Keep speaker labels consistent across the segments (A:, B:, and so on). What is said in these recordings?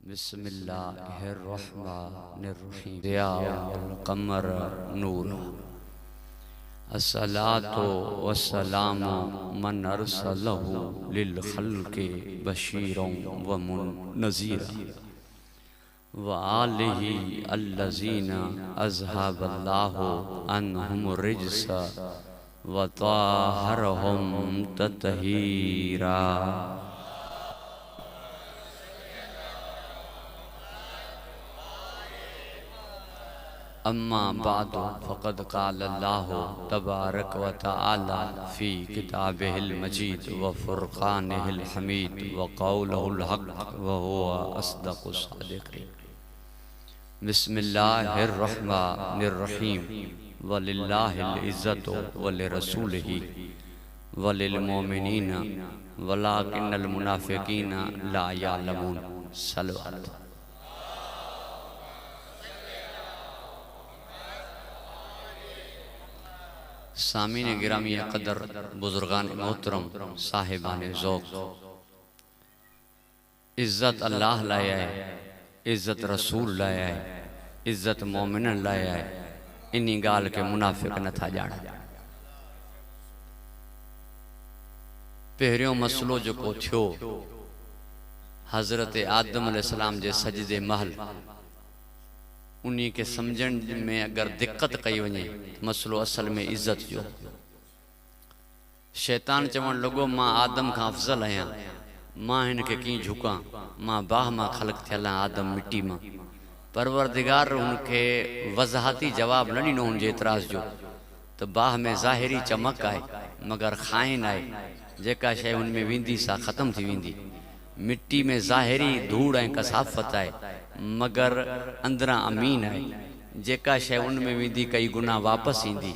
A: बिस्मिल्लाहिर्रहमानिर्रहीम ज़ियाउल क़मर नूर अस्सलातु वस्सलामु मन अरसलहु लिल खल्क़ि बशीरन व मुनज़ीरा व आलिहि अल्लज़ीना अज़हबल्लाहु अन्हुम रिज्स व ताहरहुम तत्हीरा। अम्मा बादु फ़क़द क़ालल्लाहु तबारक व तआला फ़ी किताबिहिल मजीद व फ़ुरक़ानिहिल हमीद व क़ौलुहुल हक़ व हुवा अस्दक़ुस सादिक़ीन। बिस्मिल्लाहिर्रहमानिर्रहीम वलिल्लाहिल इज़्ज़तु व लिरसूलिही व लिल मोमिनीना वलाकिन्नल मुनाफ़िक़ीना ला यअलमून। सल्लल्लाहु अलैहि। सामीन गिरामी क़दर बुजुर्गान मोहतरम साहिबान ज़ौक़, इज़्ज़त अल्लाह लाए है, इज़्ज़त रसूल लाए है, इज़्ज़त मोमिनन लाए है। इन्ही गाल के मुनाफ़िक़ न था जाना। पहिरियों मसलो जो को थियो हज़रत आदम अलैहिस्सलाम जे सजदे महल, उन्हीं के समझण में अगर दिक्कत कई वने मसलो असल में इज्जत जो। शैतान चवण लॻो मां आदम खां अफ़ज़ल आहियां, मां हिन खे कीअं झुकां, मां बाह मां ख़लक़ थियल आहियां आदम मिट्टी मां। परवरदिगार उनखे वज़ाहती जवाब न ॾिनो हुनजे एतराज़ जो त बाह में ज़ाहिरी चमक आहे मगर खाइन आहे, जेका शइ हुन में वेंदी सा ख़त्म थी वेंदी। मिट्टी में ज़ाहिरी धूड़ ऐं कसाफ़त आहे मगर अंदरां अमीन आहे, जेका शइ उन में वेंदी कई गुनाह वापसि ईंदी।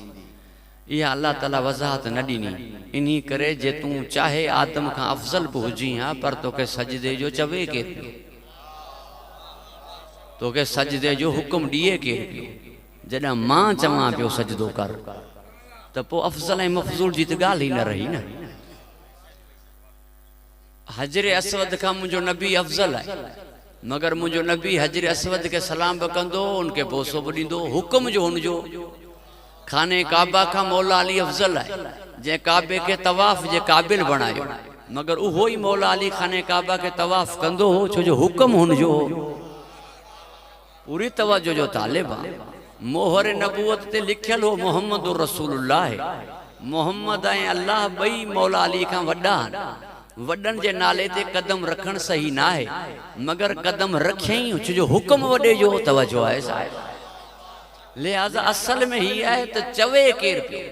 A: इहा अल्लाह ताला वज़ाहत न ॾिनी। इन्ही करे जे तूं चाहे आदम खां अफ़ज़ल बि हुजी हा, पर तोखे सजदे जो चवे केरु पियो, तोखे सजदे जो हुकुम ॾिए केरु पियो। जॾहिं मां चवां पियो सजदो कर त पोइ अफ़ज़ल ऐं मफ़ज़ूल जी त ॻाल्हि ई न रही न। हजरे असवद खां मुंहिंजो नबी अफ़ज़ल आहे, मगर मुझो नबी हजर असवद के सलाम बि कंदो, उनके बोसो बि ॾींदो। हुकुम जो हुनजो खाने काबा का मौला अली अफ़ज़ल है, जे काबे के तवाफ़ जे काबिल बणायो, मगर उहो ही मौला अली खाने काबा के तवाफ़ कंदो हो, छो जो हुकुम हुनजो पूरी तवज्जो जो तालिब आहे। मोहर नबूवत ते लिखियल हो मुहम्मदुर रसूलुल्लाह। मोहम्मद ऐं अल्लाह ॿई मौला अली खां वॾा आहिनि। वडन जे नाले ते कदम रखण सही ना है, मगर कदम रखई छो जो हुक्म वडे जो तवज्जो है साहिब। लिहाजा असल में ही है तो चवे केर पियो।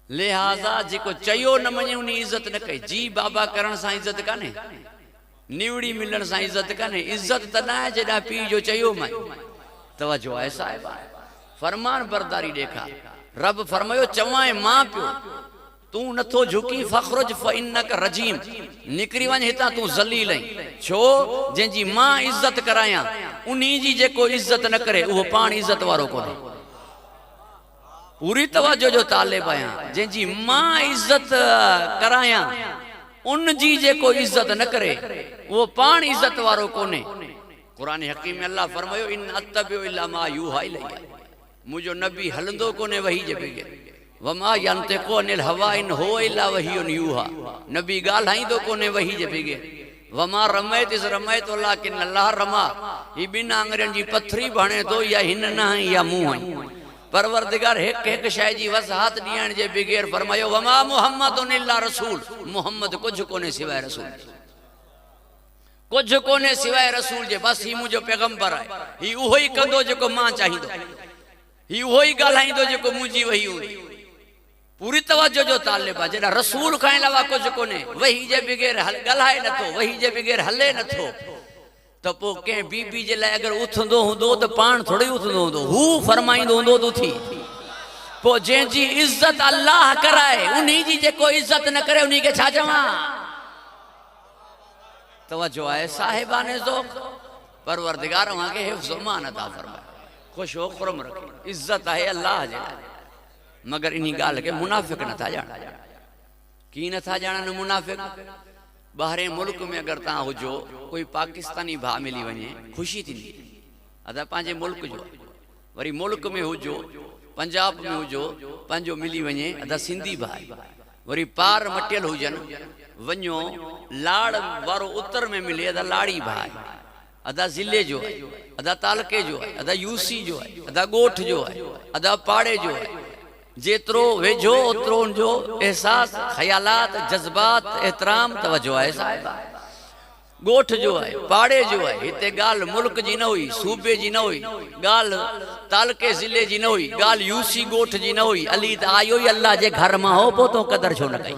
A: लिहाजा जेको चयो न मने उनी इज्जत न कई। जी बाबा करण सा इज्जत काने, निवड़ी मिलन सा इज्जत काने। इज्जत त ना है जेड़ा पी जो चयो मैं तवज्जो है साहिब। फरमान बरदारी देखा। रब फरमायो चवाए मां पियो तू नथो झुकी फ़ख़्रुज फ़इन्नक रजीम, निकरी वञ हितां तू ज़लील आहीं। छो जंहिंजी मां इज्जत करायां उन्हीं जी जेको इज्जत न करे उहो पाण इज्जत वारो कोन्हे। पूरी तवज्जो जो तालिब आहियां। जंहिंजी मां इज्जत करायां उन जी जेको इज्जत न करे उहो पाण इज्जत वारो कोन्हे। क़ुरान हकीम में अल्लाह फरमायो इन अत्तबिउ इल्ला मा यूहा इलैया, मुंहिंजो नबी हलंदो कोन्हे वही जे बग़ैर। वमा यंतिक़ु अनिल हवा इन हुव इल्ला वह्युन यूहा, नबी ॻाल्हाईंदो कोन्हे वही जे बग़ैर। वमा रमैत इज़ रमैत वलाकिन अल्लाह रमा। ही ॿिनि आङुरियुनि जी पथरी बणे थो, या हिन न या मूं हई। परवरदिगार हिकु हिकु शइ जी वज़ाहत ॾियण जे बग़ैर फरमायो वमा मुहम्मदुन इल्ला रसूल, मुहम्मद कुझु कोन्हे सिवाय रसूल, कुझु कोन्हे सिवाय रसूल जे। बस ही मुंहिंजो पैगंबर आहे, ही उहो ई कंदो जेको मां चाहींदो, ही उहो ई ॻाल्हाईंदो जेको मुंहिंजी वही हूंदी। पूरी तवज्जो जो तालिब आहे। जॾहिं रसूल खां अलावा कुझु कोन्हे, वही जे बग़ैर ॻाल्हाए नथो, वही जे बग़ैर हले नथो, त पोइ कंहिं बीबी जे लाइ अगरि उथंदो हूंदो त पाण थोड़ी उथंदो हूंदो, हू फरमाईंदो हूंदो त उथी। पोइ जंहिंजी इज़त अल्लाह कराए उन्हीं जी जेको इज़त न करे उन्हीं खे छा चवां। तवज्जो आहे साहिबाने ज़ौक़। परवरदिगार वहां के हिफ्ज़ मान अता फरमाए, खुश हो खुरम रखे। इज़त आहे अल्लाह जे लाइ, मगर इन्हीं गाल के मुनाफिक न था जान। की न था जान मुनाफिक? बाहरे मुल्क में अगर ता हुजो कोई पाकिस्तानी भा मिली वने खुशी थी अदा पांजे मुल्क जो वरी मुल्क में हुजो पंजाब में हुजो पंजो मिली वने अदा सिंधी भा वरी पार मटियल हुजन वञो लाड़ वारो उत्तर में मिले अदा लाड़ी भा अदा जिले जो है अदा तालके जो है अदा यूसी जो है अदा गोठ जो है अदा पाड़े जो है जेतरो वेझो ओतरो जो एहसास ख्यालात जज्बात एहतराम तवज्जो है साहिब गोठ जो है पाड़े जो है इते गाल मुल्क जी न हुई सूबे जी न हुई गाल तालके जिले जी न हुई गाल यूसी गोठ जी न हुई अली त आयो ही अल्लाह जे घर में हो पो तो कदर छो न कई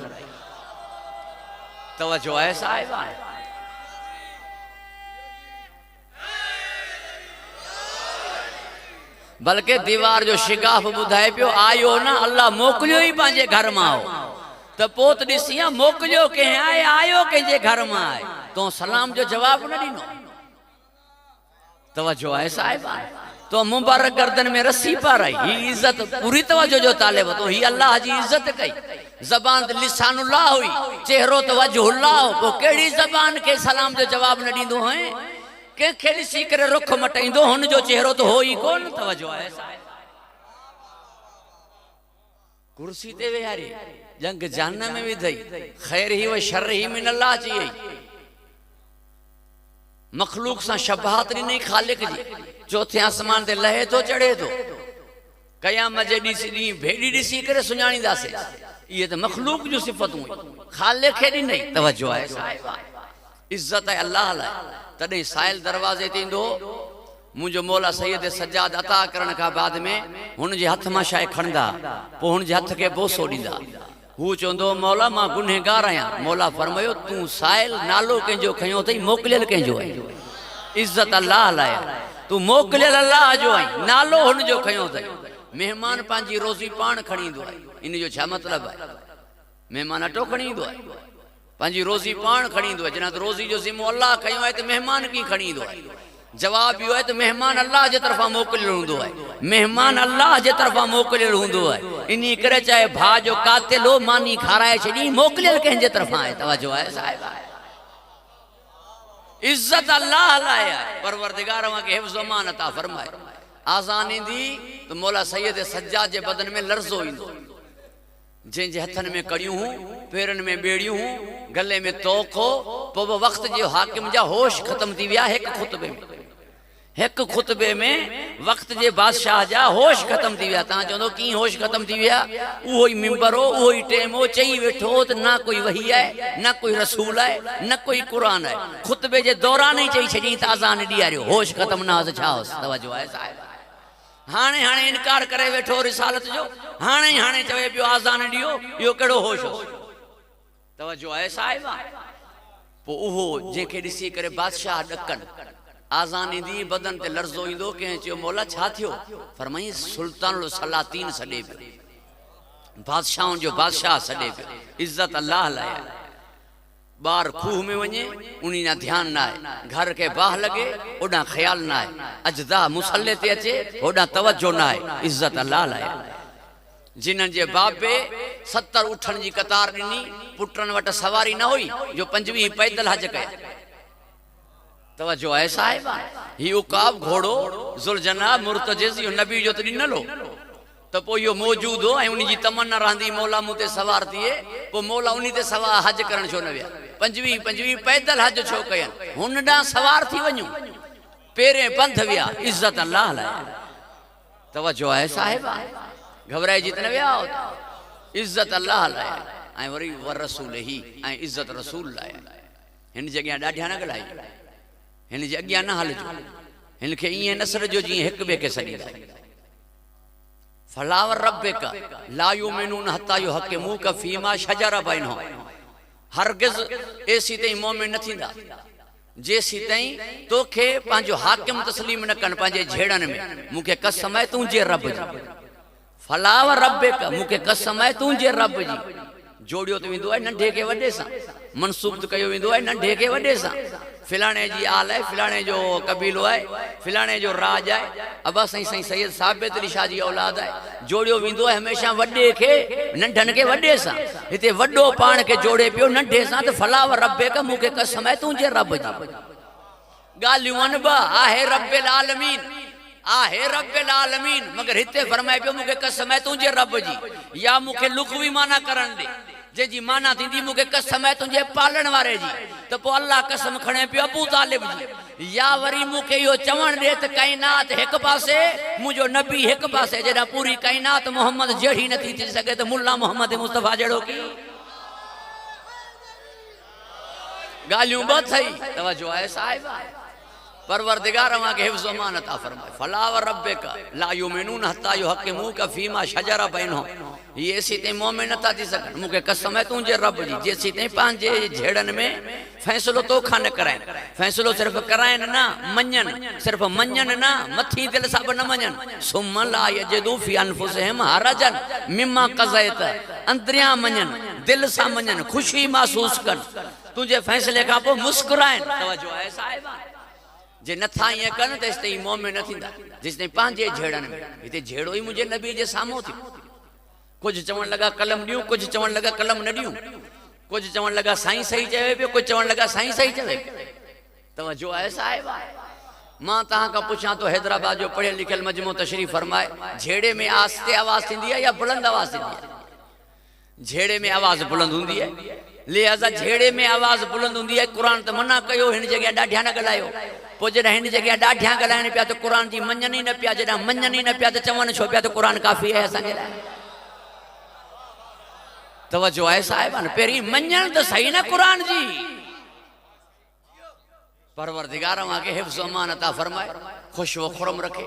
A: तवज्जो है साहिब बल्कि दीवार जो शिगाफ बुधाए पियो आयो ना अल्लाह मोकलियो ही पांजे घर में आओ तो पोत दिसिया मोकलियो के आए आयो के जे घर में आए तो सलाम जो जवाब न दिनो तवज्जो है साहिब तो मुबारक गर्दन में रस्सी पर आई ही इज्जत पूरी तवज्जो जो तालिब तो ही अल्लाह जी इज्जत कई जबान लिसानुल्लाह हुई चेहरो तवज्जुहुल्लाह को केड़ी जबान के सलाम जो जवाब न दींदो है के खेली सी करे रुख मटाइंदो हुन जो चेहरो तो हो ही कोन तवज्जो है कुर्सी ते वेहारी जंग जहन्नम में विधई खैर ही व शर ही मिन अल्लाह चाहिए मखलूक सा शबाहत नहीं खालिक जी चौथे आसमान ते लहे तो चढ़े तो कयामत जे दी भेड़ी दिसी करे सुञाणींदासे ये तो मखलूक जो सिफतूं खालिक खे नहीं तवज्जो है साहिब इज्जत है अल्लाह ला तदे साइल दरवाजे तींदो मुझो मौला सैयद सज्जाद अता करण का बाद में हुन जे हथ मा शाय खणदा पो हुन जे हथ के बोसो दींदा हु चोंदो मौला मां गुनहगार आया मौला फरमायो तू साइल नालो के जो खयो तई मोकलियल के जो है इज्जत अल्लाह ला तू मोकलियल अल्लाह जो है नालो हुन जो खयो तई मेहमान पांजी रोजी पान खणींदो है इन जो छा मतलब है मेहमान अटो खणींदो है पांजी रोजी पान खणींदो है जना तो रोजी जो जिम्मो अल्लाह खयो है तो मेहमान की खणींदो है जवाब यो है तो मेहमान अल्लाह जे तरफा मोकलियल हुंदो है मेहमान अल्लाह जे तरफा मोकलियल हुंदो है इनी करे चाहे भा जो कातिल हो मानी खाराए छडी मोकलियल के जे तरफा है तवज्जो है साहिब इज्जत अल्लाह लाया परवरदिगार वा के हिफ्ज़ मान अता फरमाए आजान दी तो मौला सैयद सज्जाद जे बदन में लर्जो इंदो जे जे हथन में कड़ियूं हूं पेरन में बेड़ियूं हूं गले में तोक हो पो वक्त जो हाकिम जा होश खत्म थी विया एक खुतबे में वक्त जे बादशाह जा होश खत्म थी विया ता चंदो की होश खत्म थी विया वो ही मिंबर हो वो ही टेम हो चई बैठो तो ना कोई वही है ना कोई रसूल है ना कोई कुरान है खुतबे जे दौरान ही चई छडी त अजान दियारियो होश खत्म ना हो छा तवज्जो है साहिब हाने हाने इनकार करे बैठो रिसालत जो हाने हाने चवे पियो आजान दियो यो केड़ो होश हो तवज्जो है साहिब पो ओहो जेके दिसी करे बादशाह डकन आजान दी बदन ते लर्जो इंदो के चयो मौला छा थियो फरमाई सुल्तानुल सलातीन सडे बादशाहों जो बादशाह सडे इज्जत अल्लाह लाया बार खूह में वने उनी ना ध्यान ना है घर के बाह लगे ओडा ख्याल ना है अजदा मुसल्ले ते अचे ओडा तवज्जो ना है इज्जत अल्लाह लाया जिनन जे बाबे 70 उठन जी कतार दिनी पुटन वट सवारी ना हुई जो 25 पैदल हज कया तवज्जो है साहिब ही उकाब घोड़ो जुलजना मुर्तजिज यो नबी जो तरी न लो तो पो यो मौजूद हो उनी जी तमन्ना रहंदी मौला मुते सवार थिए पो मौला उनी ते सवार हज करण छो न विया 25 पैदल हज छो कयन हुन डा सवार थी वणो पेरे पंथ विया इज्जत अल्लाह ला तवज्जो है साहिब घबराए जितने विया इज्जत अल्लाह ला आई वरी वर रसूल ही आई इज्जत रसूल ला हिन जगह डाढिया न गलाई हिन जे अग्या न हलजो हिन के इए नसर जो जी एक बे के सदी फलावर रब्बिका ला युमिनून हत्ता युहक्किमूका फीमा शजरा बैनहुम हरगिज ऐसी तई मोमिन न थींदा जेसी तई तोखे पांजो हाकिम तस्लीम न कन पांजे झेड़न में मुके कसम है तुझे रब जी फलावर रब्बिका मुके कसम है तुझे रब जी जोड़ियो तो विंदो है नंढे के वडे सा मनसूब तो कयो विंदो है नंढे के वडे सा फिलाने जी आल है, फिलाने जो कबीलो है, फिलाने जो राज है, अबा सही सही सैयद साबित अली शाह जी औलाद है। जोड़ियो वेंदो है हमेशा वड्डे के नंढन के वड्डे सां। हिते वड्डो पाण के जोड़े पियो नंढे सां, त फला व रब्बे का मूंखे कसम है तुंहिंजे रब जी। ॻाल्हियूं आहिनि ॿ, आहे रब्बिल आलमीन, आहे रब्बिल आलमीन, मगर हिते फरमाए पियो मूंखे कसम है तुंहिंजे रब जी। या मूंखे लुग़वी माना करण दे, जंहिंजी माना थींदी मूंखे कसम है तुंहिंजे पालण वारे जी, त पोइ अल्लाह कसम खणे पियो अबू तालिब जी। या वरी मूंखे इहो चवण ॾे त काइनात हिकु पासे, मुंहिंजो नबी हिकु पासे, जॾहिं पूरी काइनात मोहम्मद जहिड़ी नथी थी सघे त मुल्ला मोहम्मद मुस्तफ़ा जहिड़ो की। ॻाल्हियूं ॿ थई, तवजो आहे साहिब। परवरदिगार के हिफ्ज़ अमान अता फरमाए, फला व रब्बिक ला युमिनून हत्ता युहक्किमूका फीमा शजरा बैनहुम। ये सी ते मोमिन नथा थी सघनि, मूंखे कसम है तुंहिंजे रब जी, जेसी ताईं पंहिंजे झेड़नि में फ़ैसिलो तोखा न कराइनि। फ़ैसिलो सिर्फ़ कराइनि न, मञनि, सिर्फ़ मञनि न, मथी दिलि सां बि न मञनि। सुम्मा ला यजिदू फी अनफुसिहिम हरजन मिम्मा क़ज़ैत, अंदरियां मञनि, दिलि सां मञनि, ख़ुशी महसूस कनि, तुंहिंजे फ़ैसिले खां पोइ मुस्कुराइनि। तवजो आहे साहिब। जे नथा ईअं कनि तेसि ताईं मोमिन न थींदा, जेसि ताईं पंहिंजे झेड़नि में। हिते झेड़ो ई मुंहिंजे नबी जे साम्हूं थी। कुछ चवण लगा कलम ॾियूं, कुछ चवण लगा कलम न ॾियूं, कुछ चवण लगा साईं सही चवे पियो, कुछ चवण लगा साईं सही चवे पियो। तवजो आहे साहिब। मां तव्हां खां पुछां तो हैदराबाद जो पढ़ियल लिखियल मजमो तशरीफ़ फरमाए, झेड़े में आस्ते आवाज़ थींदी है या बुलंद आवाज़ थींदी है? झेड़े में आवाज़ बुलंद हूंदी है, लिहाज़ा झेड़े में आवाज़ बुलंद हूंदी है। क़ुरान त मना कयो हिन जॻह ॾाढिया न ॻाल्हायो, पोइ जॾहिं हिन जॻह ॾाढिया ॻाल्हाइनि पिया त क़ुरान जी मञनि ई न पिया, जॾहिं मञनि ई न पिया त चवनि छो पिया त क़ुरान काफ़ी आहे असांजे लाइ। तवजो आहे साहिबान, पहिरीं मञण त सही न क़ुरान जी। परवरदिगार के हिफ्ज़ अमान अता फरमाए, ख़ुश व खुरम रखे।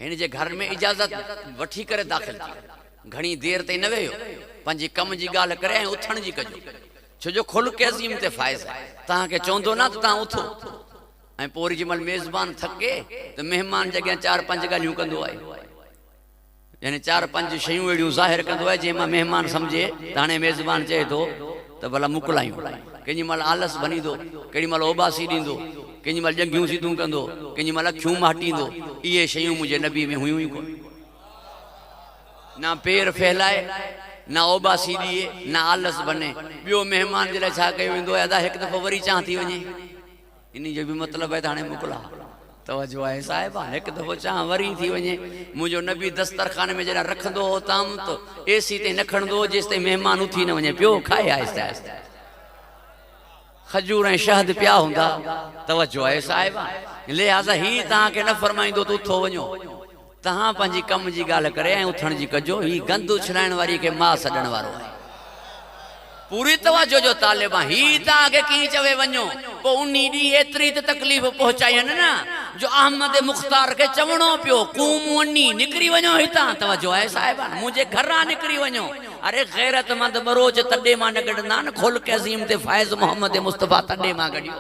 A: हिन जे घर में इजाज़त वठी करे दाख़िल थी, घणी देर ताईं न वेहो, पंहिंजी कम जी ॻाल्हि करे ऐं उथण जी कजो, छो जो खुल्क़ अज़ीम ते फ़ाइज़ आहे। तव्हांखे चवंदो न त तव्हां उथो, ऐं पोइ वरी जंहिंमहिल मेज़बान थके त महिमान जॻह 4-5 ॻाल्हियूं कंदो आहे, यानी 4-5 शयूं अहिड़ियूं ज़ाहिर कंदो आहे जंहिंमां महिमान सम्झे त हाणे मेज़बान चए थो त भला मोकिलायूं। कंहिं महिल आलस भनींदो, केॾी महिल ओबासी ॾींदो, कंहिं महिल ॼंगियूं सीधूं कंदो, कंहिं महिल अखियूं माटींदो। इहे शयूं मुंहिंजे नबी में हुयूं ई कोन। ना पेर फैलाए, ना ओबासी ॾिए, ना आलस बने। ॿियो महिमान जे लाइ छा कयो वेंदो आहे, अदा हिकु दफ़ो वरी चाह थी वञे, इन जो बि मतिलबु आहे त हाणे मोकिला। तवजो आहे साहिब, हिकु दफ़ो चाह वरी थी वञे। मुंहिंजो नबी दस्तरखाने में जॾहिं रखंदो हो ताम त एसी ते न खणंदो हो जेसि ताईं महिमान उथी न वञे, पियो खाए आहिस्ते आहिस्ते। खजूर ऐं शहद पिया हूंदा। तवजो आहे साहिब। लिहाज़ा ही तव्हांखे न फरमाईंदो त उथो वञो, तव्हां पंहिंजी कम जी ॻाल्हि करे ऐं उथण जी कजो। ही गंद उछलाइण वारी खे मां सॾण वारो आहे। पूरी तवजो जो तालिब आहे। ही तव्हांखे कीअं चवे वञो, पोइ उन ॾींहुं एतिरी त तकलीफ़ पहुचायनि न जो अहमद मुख़्तार खे चवणो पियो कूम वञी निकिरी वञो हितां। तवजो आहे साहिब, मुंहिंजे घरां निकिरी वञो। अरे ग़ैरतमंद बरोज तॾे मां न गॾंदा न, खुल्क़ अज़ीम ते फ़ाइज़ मोहम्मद मुस्तफ़ा तॾे मां गॾियो।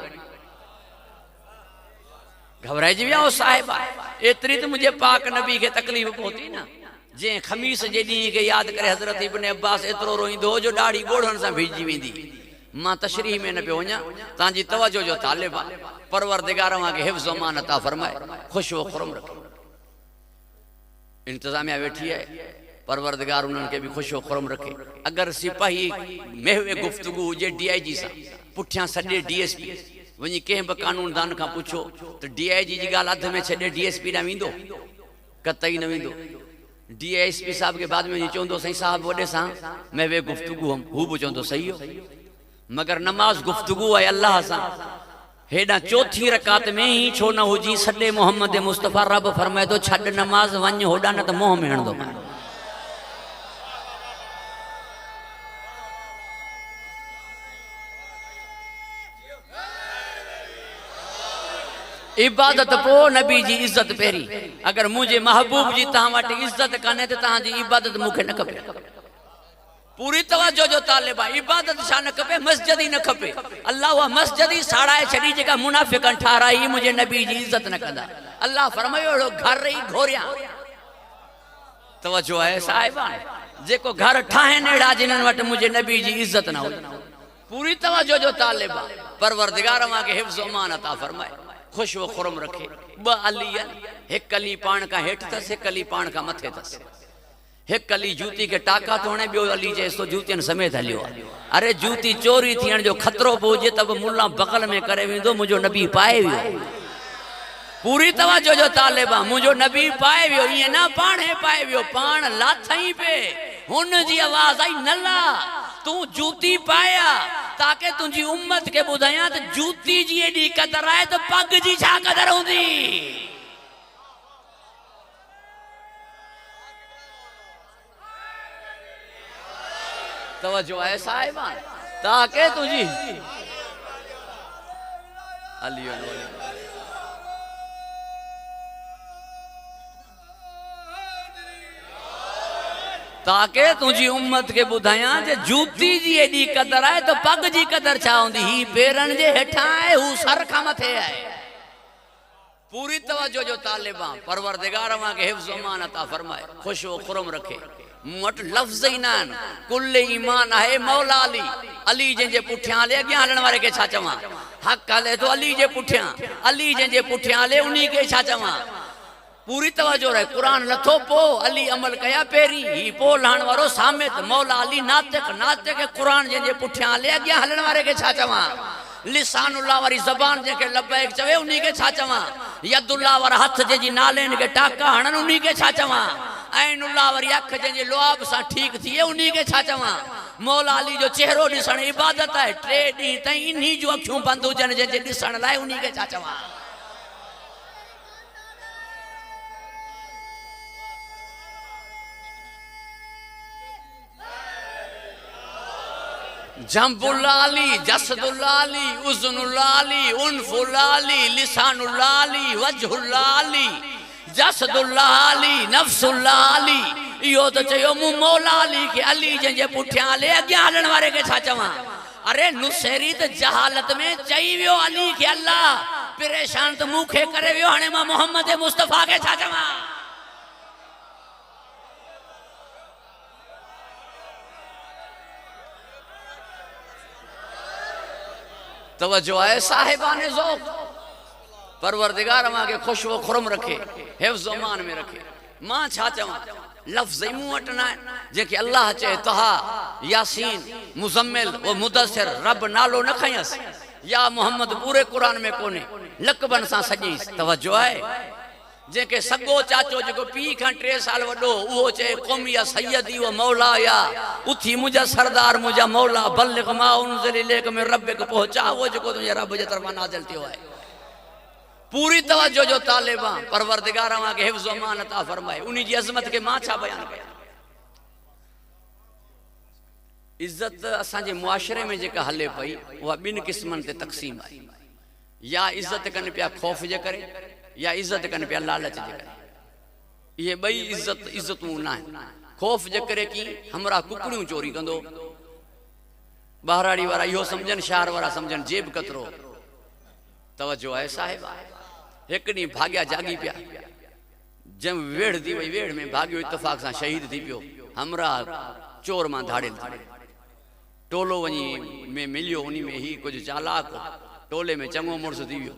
A: घबराइजी विया हो साहिब, एतिरी त मुंहिंजे पाक नबी खे तकलीफ़ पहुती न। जंहिं ख़मीस जे ॾींहं खे यादि करे हज़रत इब्न अब्बास एतिरो रोईंदो हो जो ॾाढ़ी ॻोढ़नि सां भीॼी वेंदी। मां तशरीह में न पियो वञा, तव्हांजी तवजो जो तालिब आहे। परवरदिगार के हिफ्ज़ अमान अता फरमाए, ख़ुश व खुरम रखे। इंतज़ामिया वेठी आहे, परवरदिगार उन्हनि खे बि ख़ुश व खुरम रखे। अगरि सिपाही महवे गुफ़्तगू हुजे DIG सां, पुठियां सॼे DSP वञी कंहिं बि कानूनदान खां पुछो त DIG जी ॻाल्हि अध में छॾे DSP ॾांहुं वेंदो? कतई न वेंदो। DSP साहब के बाद में वञी चवंदो साईं साहब वॾे सां महवे गुफ़्तगू हम, हू बि चवंदो सही हो, मगर नमाज़ गुफ़्तगू आहे अल्लाह सां। हेॾां चौथी रकात में ही छो न हुजी, सॾे मोहम्मद मुस्तफ़ा रब फरमाए थो छॾ नमाज़ वञ होॾां न त मोह में हणंदो। इबादत पोइ नबी जी इज्जत पहिरीं। अगर मुझे महबूब जी तव्हां वटि इज्जत कान्हे त तव्हांजी इबादत मूंखे न खपे। पूरी तवजो जो तालिब आहे। इबादत छा न खपे, मस्जिद ही न खपे। अल्लाह उहा मस्जिद ही साड़ाए छॾी जेका मुनाफ़िक़नि ठाराई, मुंहिंजे नबी जी इज्जत न कंदा। अल्लाह फरमायो अहिड़ो घर ई घोरियां। तवजो आहे साहिब, जेको घर ठाहिनि अहिड़ा जिन्हनि वटि मुंहिंजे नबी जी इज्जत न हुई। पूरी तवज्जो जो तालिबा परवरदिगार मां के हिफ्ज़ अमान अता फरमाए, खुश व खुरम रखे। ब अली एक अली पान का हेठ तस, एक अली पान का मथे तस। एक अली जूती के टाका तो हणे, बियो अली चेस तो जूतियन समेत हलियो। अरे जूती चोरी थियण जो खतरो पहुंचे तब मुल्ला बगल में करे विंदो, मुझो नबी पाए वियो। पूरी तवज्जो जो तालिबा मुझो नबी पाए वियो, ये ना पाणे पाए वियो, पाण लाथई पे हुन जी आवाज आई, नल्ला तू जूती पाया ताकि तुझी उम्मत के बुधाया तो जूती जी एडी कदर आए तो पग जी छा कदर होंदी। तवज्जो है साहिबान, ताकि तुझी अली ताकि तुझी उम्मत के बुधाया जे जूती जी एडी कदर आए तो पग जी कदर छा होंदी। ही पेरन जे हेठा है, हु सर का मथे है। पूरी तवज्जो जो तालिबा परवरदिगार मां के हिफ्ज़ अमान अता फरमाए, खुश व खुरम रखे। मट लफ्ज़ ही ना कुल ईमान है मौला अली। अली जे पुठियां हले अॻियां हलण वारे के छा चवां, हक हले तो अली जे पुठियां, अली जे पुठियां हले उन्हीं के छा चवां। पूरी तवज्जो रहे, कुरान लथो पो अली अमल कया पेरी, ही पो लहण वारो सामित मौला अली नातिक, नातिक कुरान जे पुठियां हले अॻियां हलण वारे के छा चवां। लिसानुल्लाह वारी ज़बान जेके लबैक चवे उन्हीं के छा चवां। यदुल्लाह वारा हथ जे नालेन के टाका हणन उन्हीं के छा चवां। ऐनुल्लाह वारी अख जे लुआब सा ठीक थिए उन्हीं के छा चवां। मौला अली जो चेहरो ॾिसण इबादत है, 3 ॾींहं ताईं इन्हीं जो अखियूं बंद हुजन जे ॾिसण लाइ उन्हीं के छा चवां। जंबुल्लाली, जसदुल्लाली, उज़नुल्लाली, उन्फुल्लाली, लिसानुल्लाली, वजहुल्लाली, जसदुल्लाली, नफ्सुल्लाली। यो तो चयो मु मौला अली के अली जे पुठियां हले अॻियां हलण वारे के छा चवां। अरे नुसेरी त जहालत में चई वियो अली के अल्लाह परेशान तो मूंखे करे वियो, हाणे मां मोहम्मद मुस्तफा के छा चवां। तवज्जो है साहिबाने ज़ौक़, परवरदिगार मां के खुश व खुरम रखे, हिफ्ज़ अमान में रखे। मां छा चवां, लफ्ज़ ही मूं वटि न आहिनि जेके अल्लाह चए तहा, यासीन, मुज़म्मिल व मुदस्सिर, रब नालो न खयसि, या मोहम्मद पूरे कुरान में कोने, लक़बन सां सॼीसि। तवज्जो है जेके सगो चाचो जेको पी खां 3 साल वॾो उहो चए क़ौमी या सैयदी व मौला या उथी मुंहिंजा सरदार मुंहिंजा मौला बल्लिग़ मा उनज़िल इलैक मिन रब्बिक, पहुचा वो जेको तुंहिंजे रब जे तरफ़ां नाज़िल थियो आहे। पूरी तवज्जो जो तालिबा परवरदिगार मां के हिफ्ज़ अमान अता फरमाए, उन्हीं जी अज़मत के मां छा बयान कयां। इज्जत असांजे मुआशरे में जेका हले पई उहा 2 क़िस्मनि ते तक़सीम आहे। या इज्जत कनि पिया ख़ौफ़ जे करे, या इज्जत कनि पिया लालच जे करे। ये ॿई इज्जतूं न आहिनि। ख़ौफ़ जे करे की हमरा कुकड़ियूं चोरी कंदो, ॿाहिराड़ी वारा इहो सम्झनि, शहर वारा सम्झनि जेब कतरो। तवज्जो आहे साहिब, हिकु ॾींहुं भाग्या जागी पिया, जंहिं वेड़ थी वई, वेड़ में भाग्यो इतफ़ाक़ सां शहीद थी पियो। हमरा चोर मां धाड़ियल थी, टोलो वञी में मिलियो, उन में ही कुछ चालाक टोले में चङो मुड़ुस थी वियो।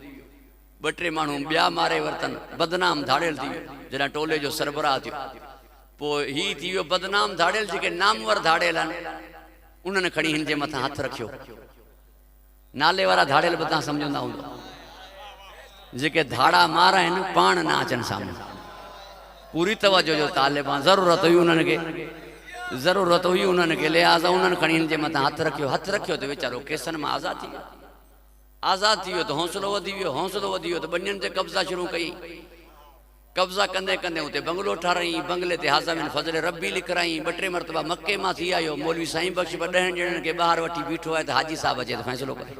A: 2-3 माण्हू ॿिया मारे वरतन, बदनाम धाड़ियल थी वियो जॾहिं टोले जो सरबराह थियो। पोइ ही थी वियो बदनाम धाड़ियल, जेके नामवर धाड़ियल आहिनि उन्हनि खणी हिन जे मथां हथ रखियो। नाले वारा धाड़ियल बि तव्हां सम्झंदा हूंदो, जेके धाड़ा मार आहिनि पाण न अचनि साम्हूं। पूरी तवज्जो जो तालिबान, ज़रूरत हुई उन्हनि खे, ज़रूरत हुई उन्हनि खे, लिहाज़ा उन्हनि खणी हिन जे मथां हथ रखियो। हथ रखियो त वीचारो केसनि मां आज़ाद थी वियो। आज़ाद थी वियो त हौसलो वधी वियो, हौसलो वधी वियो त ॿनियुनि ते कब्ज़ा शुरू कई। कब्ज़ा कंदे कंदे उते बंगलो ठाराई, बंगले ते हाज़मिन फज़ल रब्बी लिखराई। 2-3 मरतबा मके मां थी आयो। मौलवी साईं बख्श 10 ॼणनि खे ॿाहिरि वठी बीठो आहे त हाजी साहब अचे त फ़ैसिलो करे।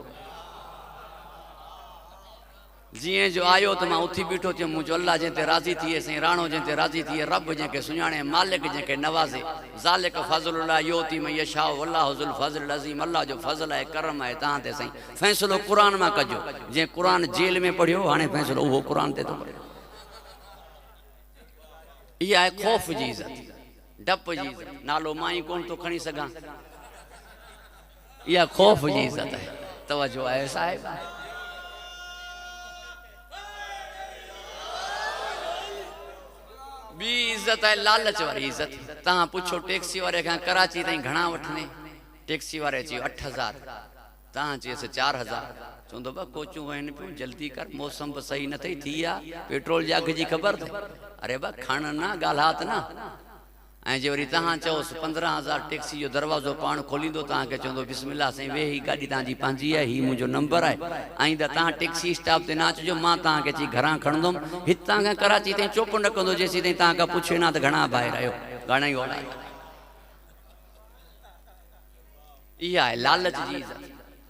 A: जीअं जो आयो त मां उथी बीठो थियुमि, मूं चयो अल्लाह जंहिं ते राज़ी थिए, साईं राणो जंहिं ते राज़ी थिए, रब जंहिंखे सुञाणे, मालिक जंहिंखे नवाज़े। ज़ालिक फ़ज़लुल्लाह योती मन यशाउ वल्लाहु ज़ुल फ़ज़लिल अज़ीम। अल्लाह जो फज़ल आहे, करम आहे तव्हां ते साईं। फ़ैसिलो क़ुरान मां कजो। जंहिं क़ुरान जेल में पढ़ियो, हाणे फ़ैसिलो उहो क़ुरान ते थो पढ़े। इहा आहे ख़ौफ़ जी इज़त, डप जी इज़त। नालो मां ई कोन थो खणी सघां, या खौफ जी इज्जत है। तवज्जो है साहिब। बी इज्जत है लालच वाली इज्जत। तहां पुछो टैक्सी वाले खां कराची ताईं घणा वठने, टैक्सी वाले चयो 8000, तहां चयसि 4000। चवंदो बा कोचूं वहनि पियूं, जल्दी कर, मौसम बि सही न अथई, थी आहे पेट्रोल जे अघ जी ख़बर अथई। अरे बा खण न ॻाल्हात न। ऐं जे वरी तहां चओसि 15000 टैक्सी जो दरवाज़ो पाण खोलींदो, तव्हांखे चवंदो बिस्मिल्लाह साईं वेही, गाॾी तव्हांजी पंहिंजी आहे, हीउ मुंहिंजो नंबर आहे, आईंदा तव्हां टैक्सी स्टॉप ते न अचिजो, मां तव्हांखे अची घरां खणंदुमि। हितां खां कराची ताईं चुप न कंदो जेसीं ताईं तव्हां खां पुछे न त घणा ॿाहिरि आहियो, घणा ई औलाद। इहा आहे लालच जी इज़त।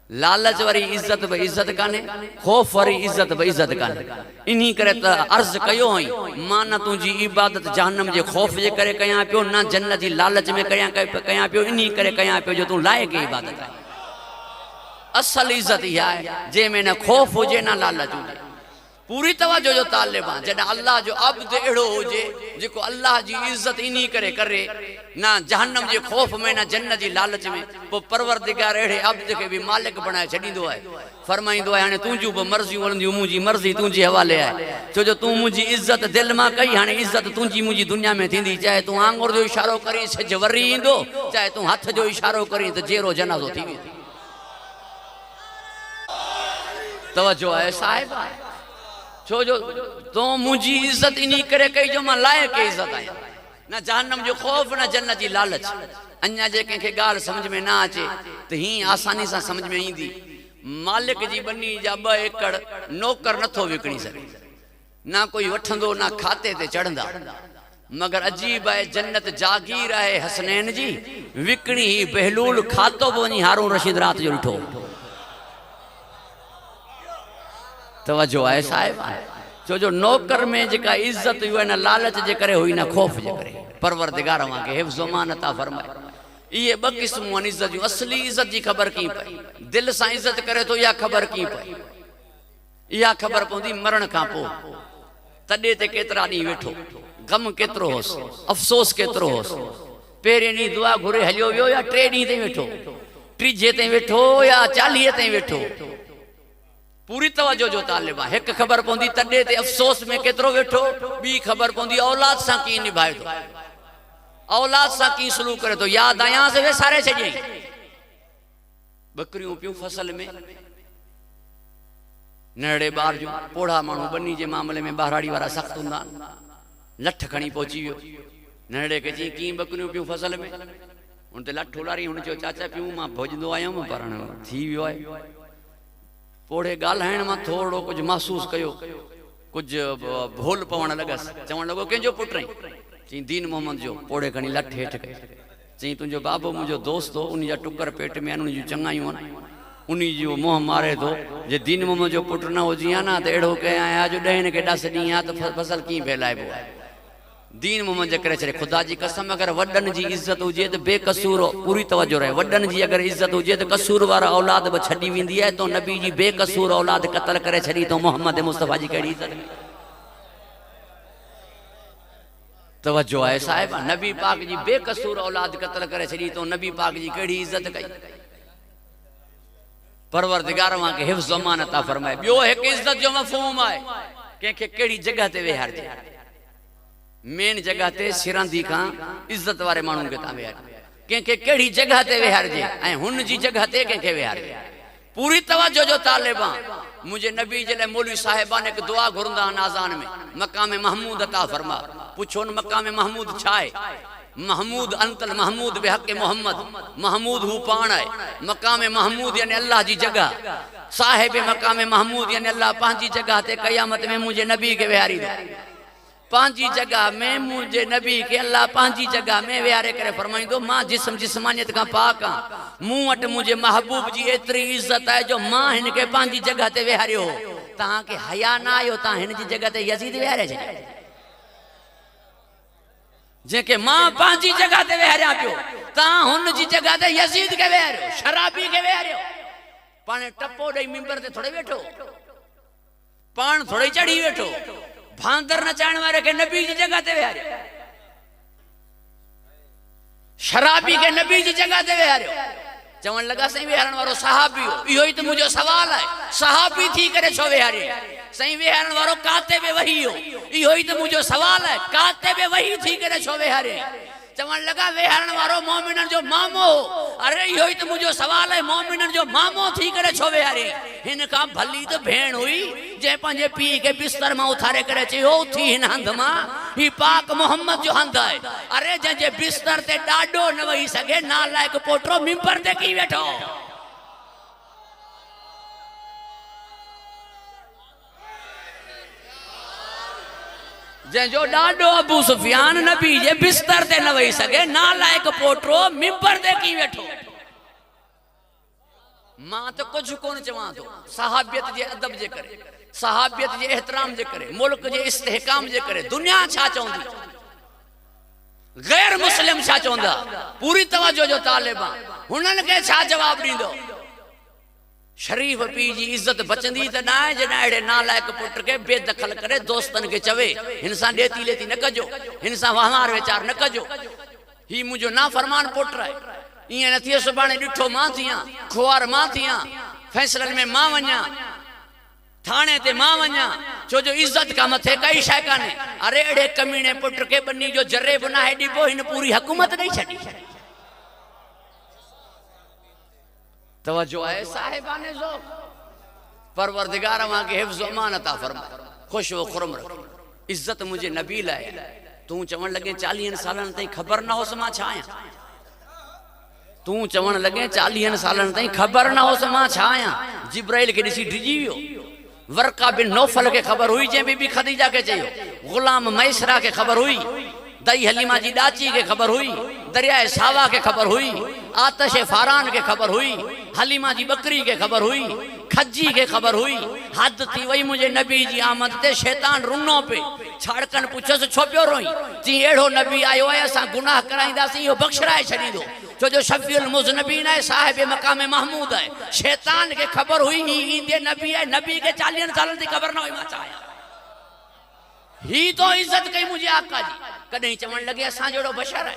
A: लालच वारी इज्जत बि इज्जत कान्हे, खौफ वारी इज्जत बि इज्जत कान्हे। इन्ही करे त अर्ज़ कयो हुई, मां न तुंहिंजी इबादत जहन्नम जे खौफ जे करे कयां पियो, न जन्नत जी लालच में कयां पियो, इन्ही करे कयां पियो जो तूं लाइक़ इबादत आहे। असल इज्जत इहा आहे जंहिंमें न खौफ हुजे न लालच हुजे। पूरी तवज्जो जो तालिब आहे। जॾहिं अल्लाह जो अब्द अहिड़ो हुजे जेको अल्लाह जी इज्जत इन्ही करे करे, न जहन्नम जे खौफ में न जन्नत जी लालच में, पोइ परवरदिगार अहिड़े अब्द खे बि मालिक बणाए छॾींदो आहे। फरमाईंदो आहे हाणे तुंहिंजूं बि मर्ज़ियूं वणंदियूं, मुंहिंजी मर्ज़ी तुंहिंजे हवाले आहे। छो जो तूं मुंहिंजी इज्जत दिलि मां कई, हाणे इज्जत तुंहिंजी मुंहिंजी दुनिया में थींदी। चाहे तूं आंगुर जो इशारो करी सिज वरी ईंदो, चाहे तूं हथ जो इशारो करी त जहिड़ो जनाज़ो थी वेंदो। तवज्जो आहे साहिब। छो जो तो मुंहिंजी इज्जत इन्ही करे कई जो मां लाइक़ इज्जत आहियां, न जहन्नम जो खौफ न जन्नत जी लालच। अञा जे कंहिंखे ॻाल्हि समझ में न अचे त हीअं आसानी सां समझ में ईंदी। मालिक जी बनी जा 2 एकड़ नौकर नथो विकिणी सघे, न कोई वठंदो न खाते ते चढ़ंदा। मगर अजीब आहे, जन्नत जागीर आहे हसनैन जी, विकिणी ही बहलूल खातो बि वञी हारून रशीद रात जो ॾिठो। तवज्जो आहे साहिब। छो जो नौकर में जेका इज्जत हुई न लालच जे करे हुई, न खौफ जे करे। परवरदिगार वांगे हिफ्ज़ मान अता फरमाए। इहे 2 क़िस्मूं आहिनि इज्जत जूं। असली इज्जत जी ख़बर कीअं पई, दिल सां इज्जत करे थो, इहा ख़बर कीअं पई? इहा ख़बर पवंदी मरण खां पोइ। तॾहिं ते केतिरा ॾींहं वेठो, गम केतिरो होसि, अफ़सोस केतिरो होसि। पहिरें ॾींहुं दुआ घुरे हलियो वियो, या 3 ॾींहं ताईं वेठो, 30 ताईं वेठो, या 40 ताईं वेठो। पूरी तवज्जो जो तालिब आहे। हिकु ख़बर पवंदी तॾहिं ते अफ़सोस में केतिरो वेठो, ॿी ख़बर पवंदी औलाद सां कीअं निभाए थो, औलाद सां कीअं सलूक करे थो। यादि आयांसि वेसारे छॾियईं। बकरियूं पियूं फसल में, नंढड़े ॿार जूं। पोढ़ा माण्हू बनी जे मामले में ॿारहाड़ी वारा सख़्तु हूंदा आहिनि। लठ खणी पहुची वियो, नंढड़े खे चई कीअं बकरियूं पियूं फसल में? हुन ते लठ उलारी, हुन चयो चाचा पियूं, मां भुॼंदो आयुमि पर थी वियो आहे। पोड़े ॻाल्हाइण मां थोरो कुझु महसूस कयो, कुझु भोल पवण लॻसि। चवणु लॻो कंहिंजो पुटु रही? चई दीन मोहम्मद जो। पोड़े खणी लठ हेठि कई। चई तुंहिंजो बाबो मुंहिंजो दोस्त हो, उन जा टुकर पेट में आहिनि, उन जूं चङायूं आहिनि, उन जो मुंहुं मारे थो। जे दीन मोहम्मद जो पुटु न हुजी हा न त अहिड़ो कयां, अॼु 10 खे 10 ॾींहं आहे त फसल कीअं फैलाइबो आहे। दीन मोहम्मद जे करे छॾे। ख़ुदा जी कसम, अगरि वॾनि जी इज़त हुजे त बेकसूर, पूरी तवज्जो रहे, वॾनि जी अगरि इज़त हुजे त कसूर वारा औलाद बि छॾी वेंदी आहे। तो नबी जी बेकसूर औलाद क़तल करे छॾी, तो मोहम्मद मुस्तफ़ा जी कहिड़ी इज़त? तवज्जो आहे साहिब। नबी पाक जी बेकसूर औलाद क़तल करे छॾी, तो नबी पाक जी कहिड़ी इज़त कई? परवरदिगार वांगे हिफ्ज़ अमान अता फरमाए। ॿियो हिकु इज़त जो मफ़हूम आहे, कंहिंखे कहिड़ी जॻह ते वेहारजे। मेन जगह ते सिरंदी खां इज्जत वारे माण्हुनि खे तव्हां वेहारियो, कंहिंखे कहिड़ी जगह ते वेहारजे ऐं हुन जी जगह ते कंहिंखे वेहारजे। पूरी तवज्जो जो तालिब आहे। मुंहिंजे नबी जे लाइ मौलवी साहिबान हिकु दुआ घुरंदा आहिनि आज़ान में, मक़ाम महमूद अता फरमा। पुछो न मक़ाम महमूद छा आहे? महमूद अंतल महमूद बेहक़ मोहम्मद, महमूद हू पाण आहे। मक़ाम महमूद यानी अल्लाह जी जगह, साहिब मक़ाम महमूद यानी अल्लाह पंहिंजी जगह ते क़यामत में मुंहिंजे नबी खे वेहारींदो। पंहिंजी जगह में मुंहिंजे नबी खे अल्लाह पंहिंजी जगह में वेहारे करे फरमाईंदो, मां जिस्म जिस्मानियत खां पाक आहियां, मूं वटि मुंहिंजे महबूब जी एतिरी इज़त आहे जो मां हिन खे पंहिंजी जगह ते वेहारियो। तव्हांखे हया न आयो, तव्हां हिन जी जगह ते यज़ीद वेहारे छॾियो, जंहिंखे मां पंहिंजी जगह ते वेहारियां पियो, तव्हां हुन जी जगह ते यज़ीद खे वेहारियो, शराबी खे वेहारियो। पाण टपो ॾेई मिंबर ते थोड़े वेठो, पाण थोड़े चढ़ी वेठो, भांदर नचाइण वारे खे नबी जी जगह ते वेहारियो, शराबी खे नबी जी जगह ते वेहारियो। चवण लगा सही वेहारण वारो सहाबी हो। इहो ही तो मुझो सवाल है, सहाबी थी करे छो वेहारे? सही वेहारण वारो काते बे वही हो। इहो ही तो मुझो सवाल है, काते बे वही थी करे छो वेहारे? चवण लगा वेहारण वारो मोमिनन जो मामो हो। अरे इहो ही तो मुझो सवाल है, मोमिनन जो मामो थी करे छो वेहारे? हिन का भली तो भेण हुई जे पंजे पी के बिस्तर में उथारे करे चयो थी हिन हंध मां ही पाक मोहम्मद जो हंध है। अरे जे बिस्तर ते डाडो न वही सके नालायक पोटरो मिंबर ते की बैठो। जो डाडो अबू सुफियान नबी जे बिस्तर ते न वही सके नालायक पोटरो मिंबर ते की बैठो। मां तो कुछ कोन चवां तो सहाबियत जे अदब जे करे, सहाबियत जे एहतराम जे करे, मुल्क जे इस्तेहकाम जे करे दुनिया छा चवंदी, गैर मुस्लिम छा चवंदा, पूरी तवज्जो जो तालिबा हुनन के छा जवाब दींदो? शरीफ पी जी इज्जत बचंदी त ना है जडा एड़े नालायक पुट के बेदखल करे दोस्तन के चवे हिन सां देती लेती न कजो, हिन सां वहार विचार न कजो, ही मुझो ना फरमान पुट है। इं न थिए सुभाणे ॾिठो मां थियां, खुआर मां थियां, फैसलन में मां वञा, थाने ते मां वञा, छो जो इज्जत का मथे कई शइ काने। अरे एड़े कमीने पुट के बन्नी जो जरे बना है डिबो हिन पूरी हुकूमत नहीं छड़ी। तवज्जो है साहिबाने ज़ौक़। परवरदिगार मां के हिफ्ज़ अमान अता फरमाए, खुश व खुरम रख। इज्जत मुझे नबी लाए, तू चवण लगे 40 सालन ताईं खबर न होस मां छा आहियां। तू चवण लगे 40 सालन ताईं खबर न होस मां छा आहियां। जिब्राइल के ॾिसी डिजी वियो। वर्का बिन नौफल के खबर हुई, जे बीबी खदीजा के चयो। गुलाम मैसरा के खबर हुई, दई हलीमा जी डाची के खबर हुई, दरियाए सावा के खबर हुई, आतश फारान के खबर हुई, हलीमा जी बकरी के खबर हुई, खज्जी के खबर हुई। हद थी वही मुझे नबी जी आमद ते शैतान रुनो पे छाड़कन पुछस छो पियो रोई। जी एड़ो नबी आयो है असां गुनाह कराईंदासीं इहो बख्शराए छॾींदो, छो जो शफीउल मुज़नबीन है, साहिब मकाम महमूद है। शैतान के खबर हुई ही ईंदे नबी है, नबी के 40 सालन ती खबर न हुई मां छा आहियां। ही तो इज्जत कई मुझे आका जी। कॾहिं चवण लगे असां जहिड़ो बशर है,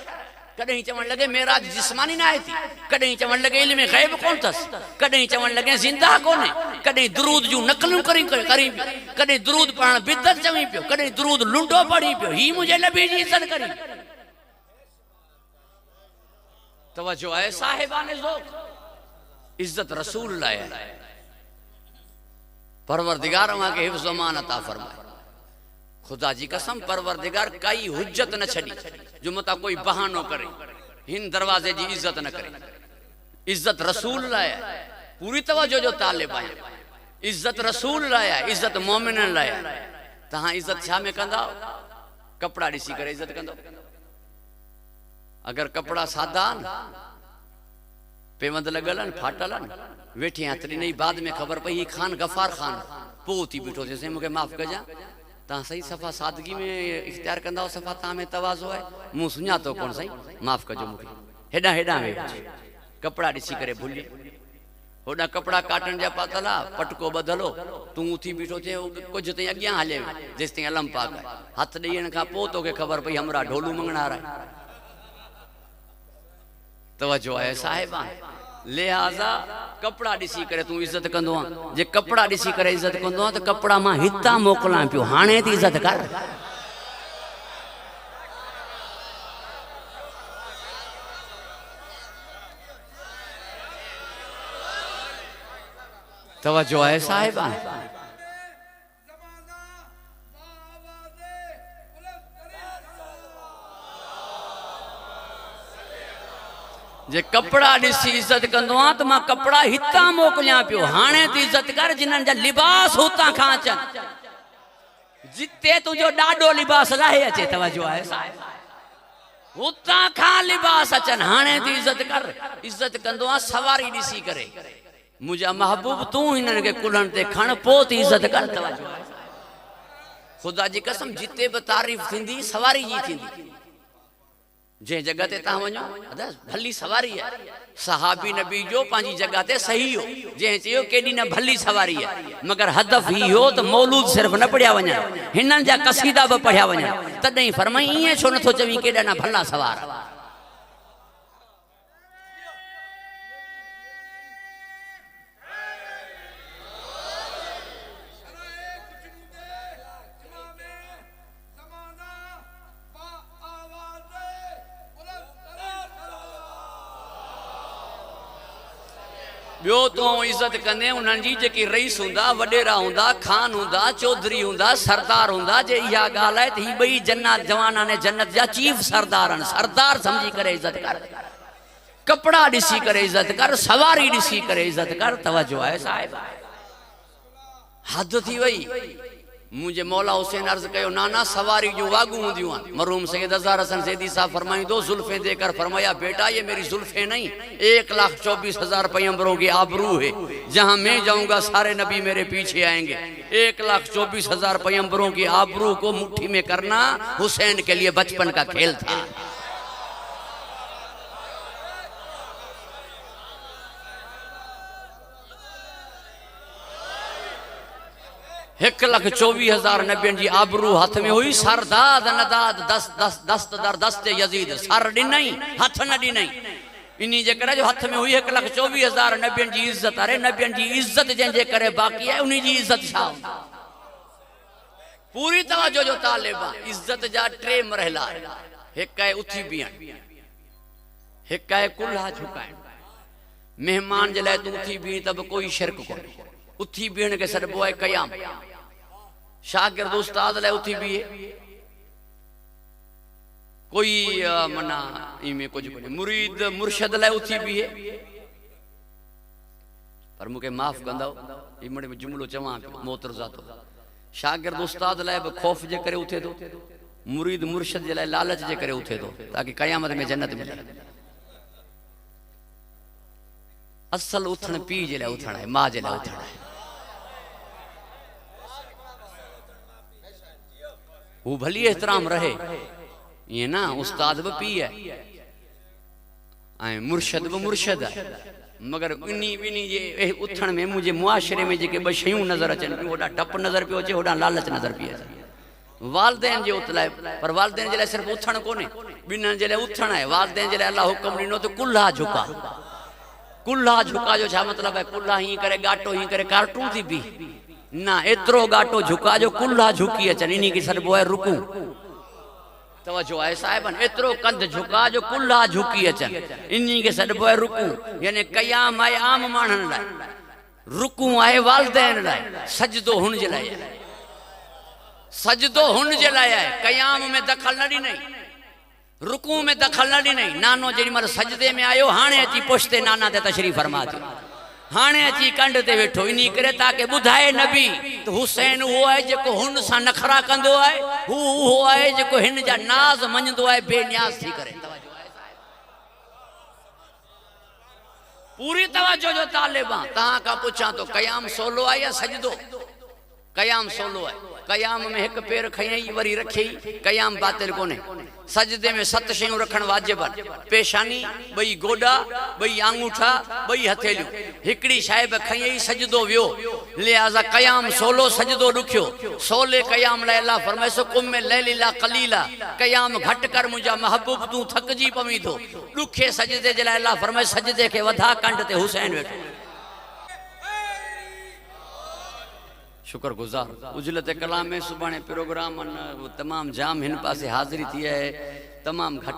A: कॾहिं चवण लगे मेराज जिस्मानी ना थी, कॾहिं चवण लगे इल्म गैब कोन थस, कॾहिं चवण लगे जिंदा कोने, कॾहिं दुरूद जूं नकलूं करी पियो, कॾहिं दुरूद पढ़ण बिदत चवी पियो, कॾहिं दुरूद लुंडो पढ़ी पियो। ही मुझे नबी जी इज्जत करी। तवज्जो है साहिबाने ज़ौक़। इज्जत रसूल लाए, परवरदिगार मां के हिफ्ज़ अमान अता फरमाए। खुदा जी कसम परवरदिगार कई हुज्जत न छड़ी जो मता कोई बहानो करे, हिन दरवाजे जी इज्जत न करे। इज्जत रसूल लाया, पूरी तवज्जो जो तालिब आया। इज्जत रसूल लाया, इज्जत मोमिनन लाया। तहां इज्जत छा में कंदा? कपड़ा ॾिसी करे इज्जत कंदो। अगर कपड़ा सादा पेवंद लगल फाटल वेठी हथरी नहीं, बाद में खबर पई खान गफार खान पो थी बीठो थे। मूंखे माफ़ कजा, तहां सही सफ़ा सादगी में इख्तियार कंदा, सफ़ा तहां में तवाज़ो है, मूं सुञातो कोन साईं, माफ़ कजो मूंखे। हेॾा हेॾा वे कपड़ा ॾिसी करे भुली, होॾा कपड़ा काटन जा पातल आहे, पटको बदलो, तूं उथी बीठो थे कुछ ताईं अॻियां हले जेसि ताईं अलम पाक आहे। हथ ॾेयण खां पोइ तोखे खबर पई हमरा ढोलू मंगणार आहे। तवज्जो आहे साहिबा। लिहाजा कपड़ा ॾिसी करे तू इज्जत कंदो आहे। जे कपड़ा ॾिसी करे इज्जत कंदो आहे त कपड़ा मां हितां मोकिलां पियो, हाणे ती इज्जत कर। तवज्जो आहे साहिबा। जे कपड़ा ॾिसी इज्जत कंदो आहे त मां कपड़ा हितां मोकिलियां पियो, हाणे ती इज्जत कर। जिन्हनि जा लिबास हुतां खां अचनि, जिते तुंहिंजो ॾाढो लिबास लाहे अचे। तवज्जो आहे साहिबा, हुतां खां लिबास अचनि, हाणे ती इज्जत कर। इज्जत कंदो आहे सवारी ॾिसी करे, मुंहिंजा महबूब तूं हिननि खे कुल्हनि ते खण, पोइ ती इज्जत कर। तवज्जो आहे खुदा जी कसम, जिते बि तारीफ़ थींदी सवारी जी थींदी। जे जगह ते तहां वञो भली सवारी है, सहाबी नबी जो पंहिंजी जगह ते सही हो। जंहिं चयो केॾी न भली सवारी है, मगर हदफ ही हो त मौलूद सिर्फ़ न पढ़िया वञनि, हिननि जा कसीदा बि पढ़िया वञनि। तॾहिं फरमाई ईअं छो नथो चवीं केॾा न भला सवार। ॿियो तूं इज़त कंदे उन्हनि जी जेकी रईस हूंदा, वॾेरा हूंदा, खान हूंदा, चौधरी हूंदा, सरदार हूंदा। जे इहा ॻाल्हि आहे त ही ॿई जन्नत जवाना ने जन्नत जा चीफ सरदार आहिनि। सरदार समझी करे इज़त कर, कपड़ा ॾिसी करे इज़त कर, सवारी ॾिसी करे इज़त कर। तवज्जो आहे साहिब, हद थी वई। मुझे मौला हुसैन अर्ज कयो, नाना सवारी जो वागू हूंदियूं आहिनि। मरहूम सैयद अज़हर हसन ज़ैदी साहब फरमाइंदो, जुल्फें देकर फरमाया, बेटा ये मेरी जुल्फें नहीं, 1,24,000 पैगंबरों की आबरू है। जहां मैं जाऊंगा सारे नबी मेरे पीछे आएंगे। 1,24,000 पैगंबरों की आबरू को मुट्ठी में करना हुसैन के लिए बचपन का खेल था। 1,24,000 नबियन जी आबरू हथ में हुई। सरदाद नदाद दस्त दर दस्ते यजीद, सर ॾिनई हथ न ॾिनई। इन्हीं जे करे जो हथ में हुई 1,24,000 नबियन जी इज्जत। अरे नबियन जी इज्जत जंहिंजे करे बाक़ी है, उन्हीं जी इज्जत छा? पूरी तवज्जो जो तालिबा। इज्जत जा 3 मरहला, हिकु आहे उथी बीहण, हिकु आहे कुल्हा झुकाइण। मेहमान जे लाइ तूं उथी बीह त बि कोई शिरक कोन्हे। उथी बीहण के सॾिबो आहे क़याम। शागिर्द उस्ताद लाइ उथी बीहे, कोई मना इनमें कुछ कोन्हे। मुरीद मुर्शद लाइ उथी बीहे। पर मूंखे माफ़ कंदव, इमड़े में जुमिलो चवां मोतरज़ा तो। शागिर्द उस्ताद लाइ बि ख़ौफ़ जे करे उथे थो, मुरीद मुर्शद जे लाइ लालच जे करे उथे थो, ताकि क़यामत में जन्नत मिले। असल उथण पीउ जे लाइ उथण आहे, माउ जे लाइ उथण आहे। वो भली एहतराम रहे, ये ना उस्ताद भी पी है, मुर्शद भी मुर्शद है। मगर इन्हीं जे उथण में मुझे मुआशरे में जेके 2 शयूं नज़र अचनि पियूं, होॾां डप नज़र पियो अचे, होॾां लालच नज़र पई अचे। वालदेन जे उतलाए, पर वालदेन जे लाइ सिर्फ़ उथण कोन्हे, ॿिन्हिनि जे लाइ उथण आहे। वालदेन जे लाइ अल्लाह हुक्म ॾिनो त कुल्हा झुका। कुल्हा झुका जो छा मतिलबु आहे? कुल्हा हीअं करे गाटो हीअं करे कार्टून थी बी ना, एतिरो गाटो झुका जो कुल्हा झुकी अचनि। इन्हीं खे सॾिबो आहे रुकू। तवज्जो आहे साहिबन, एतिरो कंध झुका जो कुल्हा झुकी अचनि, इन्हीं खे सॾिबो आहे रुकू। यानी क़याम आहे आम माण्हुनि लाइ, रुकू आहे वालदेन लाइ, सजदो हुन जे लाइ आहे। सजदो हुन जे लाइ आहे। क़याम में दख़ल न ॾिनई, रुकू में दख़ल न ॾिनई। नानो जेॾी महिल सजदे में आयो, हाणे अची पुश्ते नाना ते तशरीफ़ फरमा थियो, हाणे अची कंड ते वेठो। इन्हीं करे ताकि ॿुधाए नबी त हुसैन उहो आहे जेको हुन सां नखरा कंदो आहे, हू उहो आहे जेको हिन जा नाज़ मञंदो आहे बेनियाज़ थी करे। पूरी तवज्जो जो तालिबा। तहां खां पुछां तो क़याम सोलो आहे या सजदो? क़याम सोलो आहे। क़याम में हिकु पेर खयई वरी रखियई, क़याम बातिल कोन्हे। सजदे में 7 शयूं रखण वाजिब आहिनि। पेशानी, 2 गोडा, 2 आंगूठा, 2 हथेलियूं। हिकिड़ी शइ बि खयई, सजदो वियो। लिहाज़ा क़याम सोलो, सजदो ॾुखियो। सोले क़याम लाइ अल्लाह फरमाए कुम में लैलिला कलीला, क़याम घटि कर मुंहिंजा महबूब, तूं थकिजी पवी थो। ॾुखे सजदे जे लाइ अल्लाह फरमाए सजदे खे वधा, कंड ते हुसैन वेठो। शुक्रगुजार। उजलत कलाम में सुभाणे प्रोग्राम तमाम जाम हिन पासे हाज़िरी थी है, तमाम घट।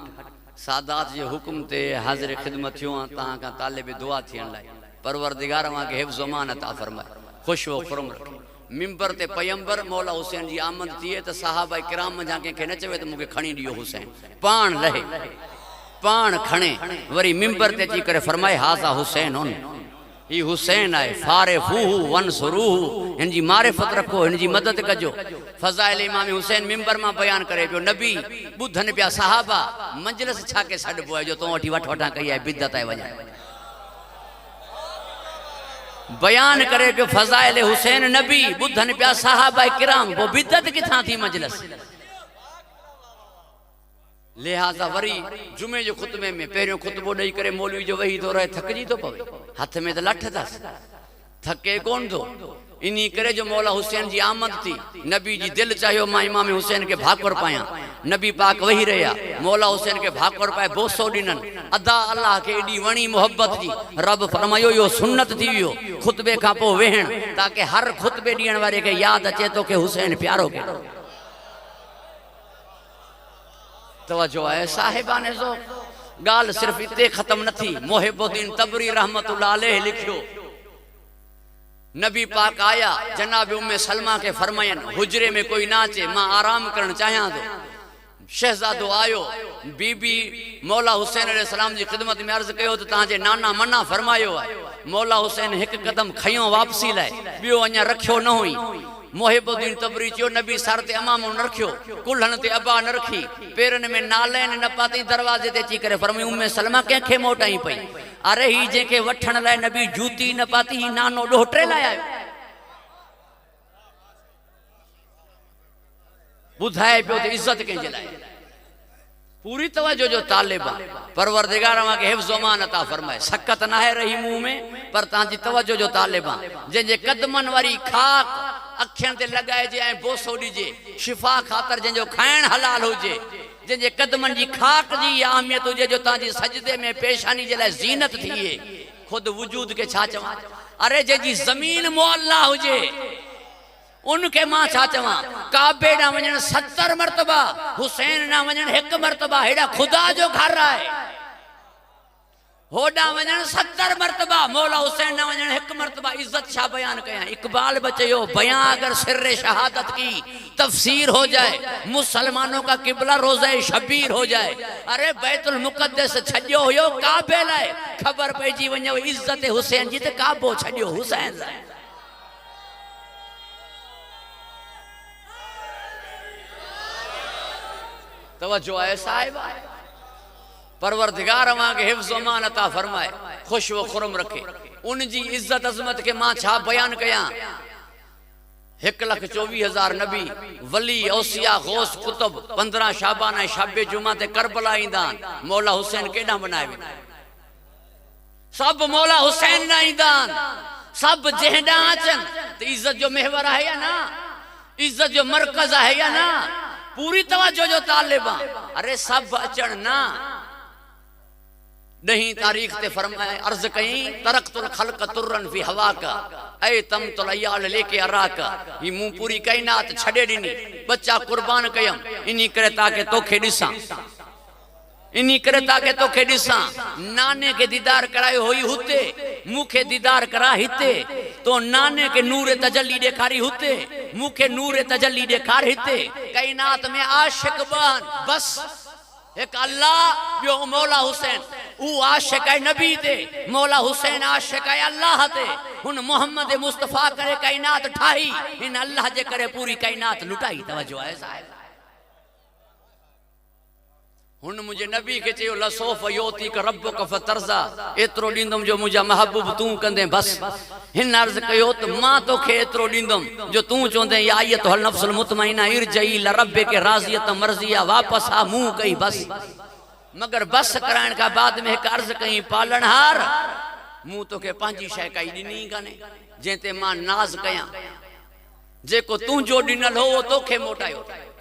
A: सादात जे हुक्म ते हाज़िर खिदमत थियो आहे। तहां खां तालिब दुआ थियण लाइ परवरदिगार मां के हिफ्ज़ अमान अता फरमाए, खुश व खुरम रखे। मिंबर ते पैगंबर मौला हुसैन जी आमद थिए त सहाबा किराम जा कंहिंखे न चवे त मूंखे खणी ॾियो हुसैन, पाण लहे, पाण खणे, वरी मिंबर ते अची करे फरमाए हाज़ा हुसैन हुन, ही हुसैन आहे। फारे फूहू वंसरूहू, हिन जी मारिफत रखो, हिन जी मदद कजो। फज़ाइल इमाम हुसैन मिंबर मां बयान करे पियो। नबी ॿुधनि पिया सहाबा, मंजलिस छा के छॾिबो आहे जो तो वठी वठ वठां कई आहे, बिदत आहे वञा। बयान करे पियो फज़ाइल हुसैन नबी, ॿुधनि पिया सहाबा किराम, पोइ बिदत किथां थी मजलिस? लिहाज़ा वरी जुमे जो खुतबे में पहिरियों खुतबो ॾेई करे मौलवी जो वेही थो रहे, थकिजी थो पवे, हथ में त लठ अथसि, थके कोन थो। इन्हीं करे जो मौला हुसैन जी आमद थी, नबी जी दिल चाहियो मां इमाम हुसैन के भाकुर पायां। नबी पाक वही रहिया, मौला हुसैन के भाकुर पाए बोसो ॾिननि। अदा अल्लाह के एॾी वणी मोहब्बत जी, रब फरमायो यो सुन्नत थी वियो खुतबे खां पोइ वेहण, ताकि हर खुतबे ॾियण वारे खे यादि अचे तो के हुसैन प्यारो कहिड़ो। तवज्जो आहे साहिबाने जो ॻाल्हि सिर्फ़ इते ख़त्म न थी। मोहिबुद्दीन तबरी रहमतुल्लाह अलैह लिखियो नबी पाक आया, जनाब उम्मे सलमा के फरमायन हुजरे में कोई ना अचे, मां आराम करण चाहियां तो। शहजादो आयो, बीबी मौला हुसैन अलैहिस्सलाम जी खिदमत में अर्ज कयो तो तांजे नाना मना फरमायो है। मौला हुसैन एक कदम खयो वापसी लाए, बियो अञा रखियो न हुई। मोहिबुद्दीन तबरी चयो नबी सर ते अमामो न रखियो, कुल्हन ते अबा न रखी, पेरन में नालैन न पाती, दरवाजे ते अची करे फरमाई उम्मे सलमा कंहिंखे मोटाई पई, अरे ही जेके वठण लाइ नबी जूती न पाती, ही नानो ॾोहटे लाइ आयो। बुधाए पियो त इज्जत कंहिंजे लाइ। पूरी तवज्जो जो तालिब परवरदिगार मां के हिफ्ज़ अमान अता फरमाए, सकत ना है रही मुंह में पर तांजी तवज्जो जो तालिब जंहिंजे कदमन वारी खाक अखियन ते लगाइजे ऐं बोसो ॾिजे, शिफा ख़ातर जंहिंजो खाइण हलाल हुजे, जंहिंजे कदमन जी खाक जी अहमियत हुजे, जो तांजी सजदे में पेशानी जे लाइ ज़ीनत थिए। खुद वजूद के छा चवां, अरे जंहिंजी ज़मीन मुअल्ला हुजे उनके मां छा चवां। काबे ना वञण 70 मरतबा, हुसैन ना वञण 1 मरतबा, हेड़ा खुदा जो घर आहे। होड़ा वञण 70 मरतबा, मौला हुसैन ना वञण 1 मरतबा। इज्जत छा बयान कयां। इकबाल बचयो, बयां अगर सिर्रे शहादत की तफसीर हो जाए, मुसलमानों का किबला रोज़े शबीर हो जाए। अरे बैतुल मुक़द्दस छड्यो हुयो काबे लाए, खबर पइजी वञो इज्जत हुसैन जी त काबो छड्यो हुसैन लाए। तवज्जो है साहिब, परवरदिगार मां के हिफ्ज़ अमान अता फरमाए, खुश व खुरम रखे। उन जी इज्जत अजमत के मां छा बयान कयां। 1,24,000 नबी वली औसिया गौस कुतुब 15 शाबान ऐं शाबे जुमा ते करबला ईंदा। मौला हुसैन केॾां बनाए वेंदा, सब मौला हुसैन ना ईंदा, सब जहिड़ा अचन त इज्जत जो महवर है या ना, इज्जत जो मरकज है या ना। पूरी तवज्जो जो तालिब, अरे सब अचन ना। 10 तारीख ते फरमाए अर्ज कई, तरक्तुल खल्क तुरन फी हवाका ऐ तमतुल अयाल लेके अराका। ही मुंह पूरी कायनात छड़े दिनी, बच्चा कुर्बान कयम इनी करे ताके तोखे दिसां, इनी करे ताके तोखे दिसां। नाने के दीदार करायो होई हुते, मुखे दीदार करा हिते। तो नाने के नूर तजल्ली देखारी हुते, मुखे नूर तजल्ली देखार हिते। कायनात में आशिक बन बस एक अल्लाह, बियो मौला हुसैन। ऊ आशिक है नबी ते, मौला हुसैन आशिक है अल्लाह ते। हुन मोहम्मद मुस्तफा करे कायनात ठाई, इन अल्लाह जे करे पूरी कायनात लुटाई। तवज्जो है साहिब। हुन मुझे नबी के चयो लसोफ योती का रब्बो का फतरजा, एतरो दींदम जो मुझा महबूब तू कंदे बस। हिन अर्ज कयो तो मां तोखे एतरो दींदम जो तू चोंदे या आयत हल नफ्सुल मुतमइना इरजई लरब्बे के राजियत मर्जिया, वापस आ मुंह कई बस। मगर बस कराइण का बाद में एक अर्ज कई, पालनहार मुंह तोखे पंहिंजी शइ काई ॾिनी काने, जंहिंते मां नाज़ कयां। जेको तू जो ॾिनल हो वो तोखे मोटायो।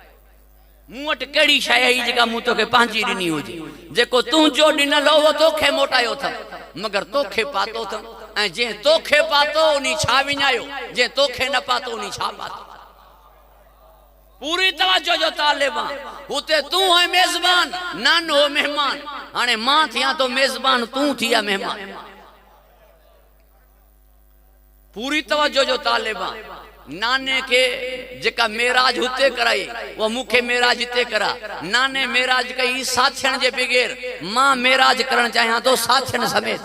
A: मूं वटि कहिड़ी शइ आई जेका मूं तोखे पंहिंजी ॾिनी हुजे। जेको तूं जो ॾिनल हो वो तोखे मोटायो अथम, मगर तोखे पातो अथम। ऐं जंहिं तोखे पातो उनी छा विञायो, जंहिं तोखे न पातो उनी छा पातो। पूरी तवज्जो जो तालिब, हुते तू है मेज़बान, नानो हो मेहमान। हाणे मां थियां तो मेज़बान, तू थिया मेहमान। पूरी तवज्जो जो तालिब, नाने के जेका मेराज हुते कराई वो मुखे मेराज हिते करा। नाने मेराज कई साथियन जे बगैर, मां मेराज करण चाहियां तो साथियन समेत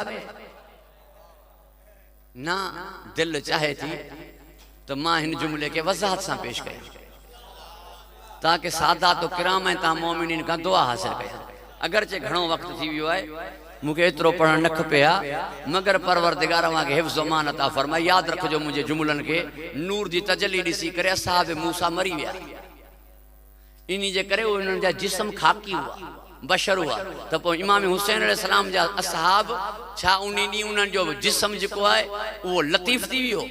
A: ना। दिल चाहे थी तो मां हिन जुमले के वजाहत से पेश कया ताकि सादात किराम ऐं ता मोमिनीन का दुआ हासिल कया। अगरचे घणो वक्त थी वियो है, मुझे एतरो पढ़ण न खपे आ, मगर परवरदिगार मां के हिफ्ज़ अमान अता फरमाए। याद रखजो मुझे जुमलन के, नूर जी तजल्ली ॾिसी करे असहाब मूसा मरी विया। इन्ही जे करे उन्हनि जा जिस्म खाकी हुआ, बशर हुआ। त पोइ इमाम हुसैन अलैहिस्सलाम जा असहाब छा उन ॾींहुं उन्हनि जो जिस्म जेको आहे उहो लतीफ़ थी वियो,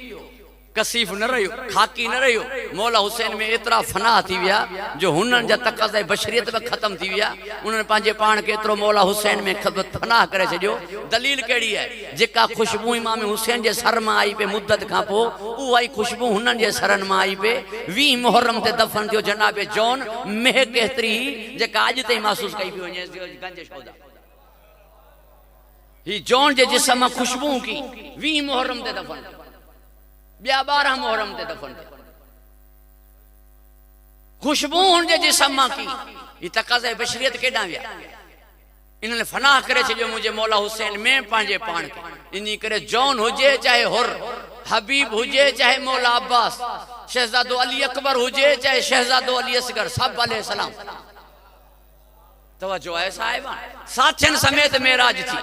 A: कसीफ न रहियो, खाकी न रहियो। मौला हुसैन में एतरा फना थी विया जो हुननि जा तक़ाज़ा बशरियत में ख़त्म थी विया। उन्हनि पंहिंजे पाण खे एतिरो मौला हुसैन में फना करे छॾियो। दलील कहिड़ी आहे, जेका ख़ुशबू इमाम हुसैन जे सर मां आई पे मुद्दत खां पोइ, उहा ई ख़ुशबू हुननि जे सरनि मां आई पे। 20 मुहर्रम ते दफ़न थियो जनाबे जॉन, महक एतिरी जेका अॼु ताईं महसूस कई पई वञे। गंज शौदा ही जॉन जे जिस्म मां ख़ुशबू की 20 मुहर्रम ते दफ़न। ॿिया 12 मुहर्रम ते दफन थिया। खुशबू हुनजे जिस्म मां की ये तकाज़े बशरियत केॾां विया। इन्हनि फनाह करे छॾियो मुंहिंजे मौला हुसैन में पंहिंजे पाण खे। इन करे जौन हुजे चाहे हुर, हबीब हुजे चाहे मौला अब्बास, शहजादो अली अकबर हुजे चाहे शहजादो अली असगर, सब अलैहि सलाम। तवज्जो है साहिबा, साथियन समेत मेराज थी।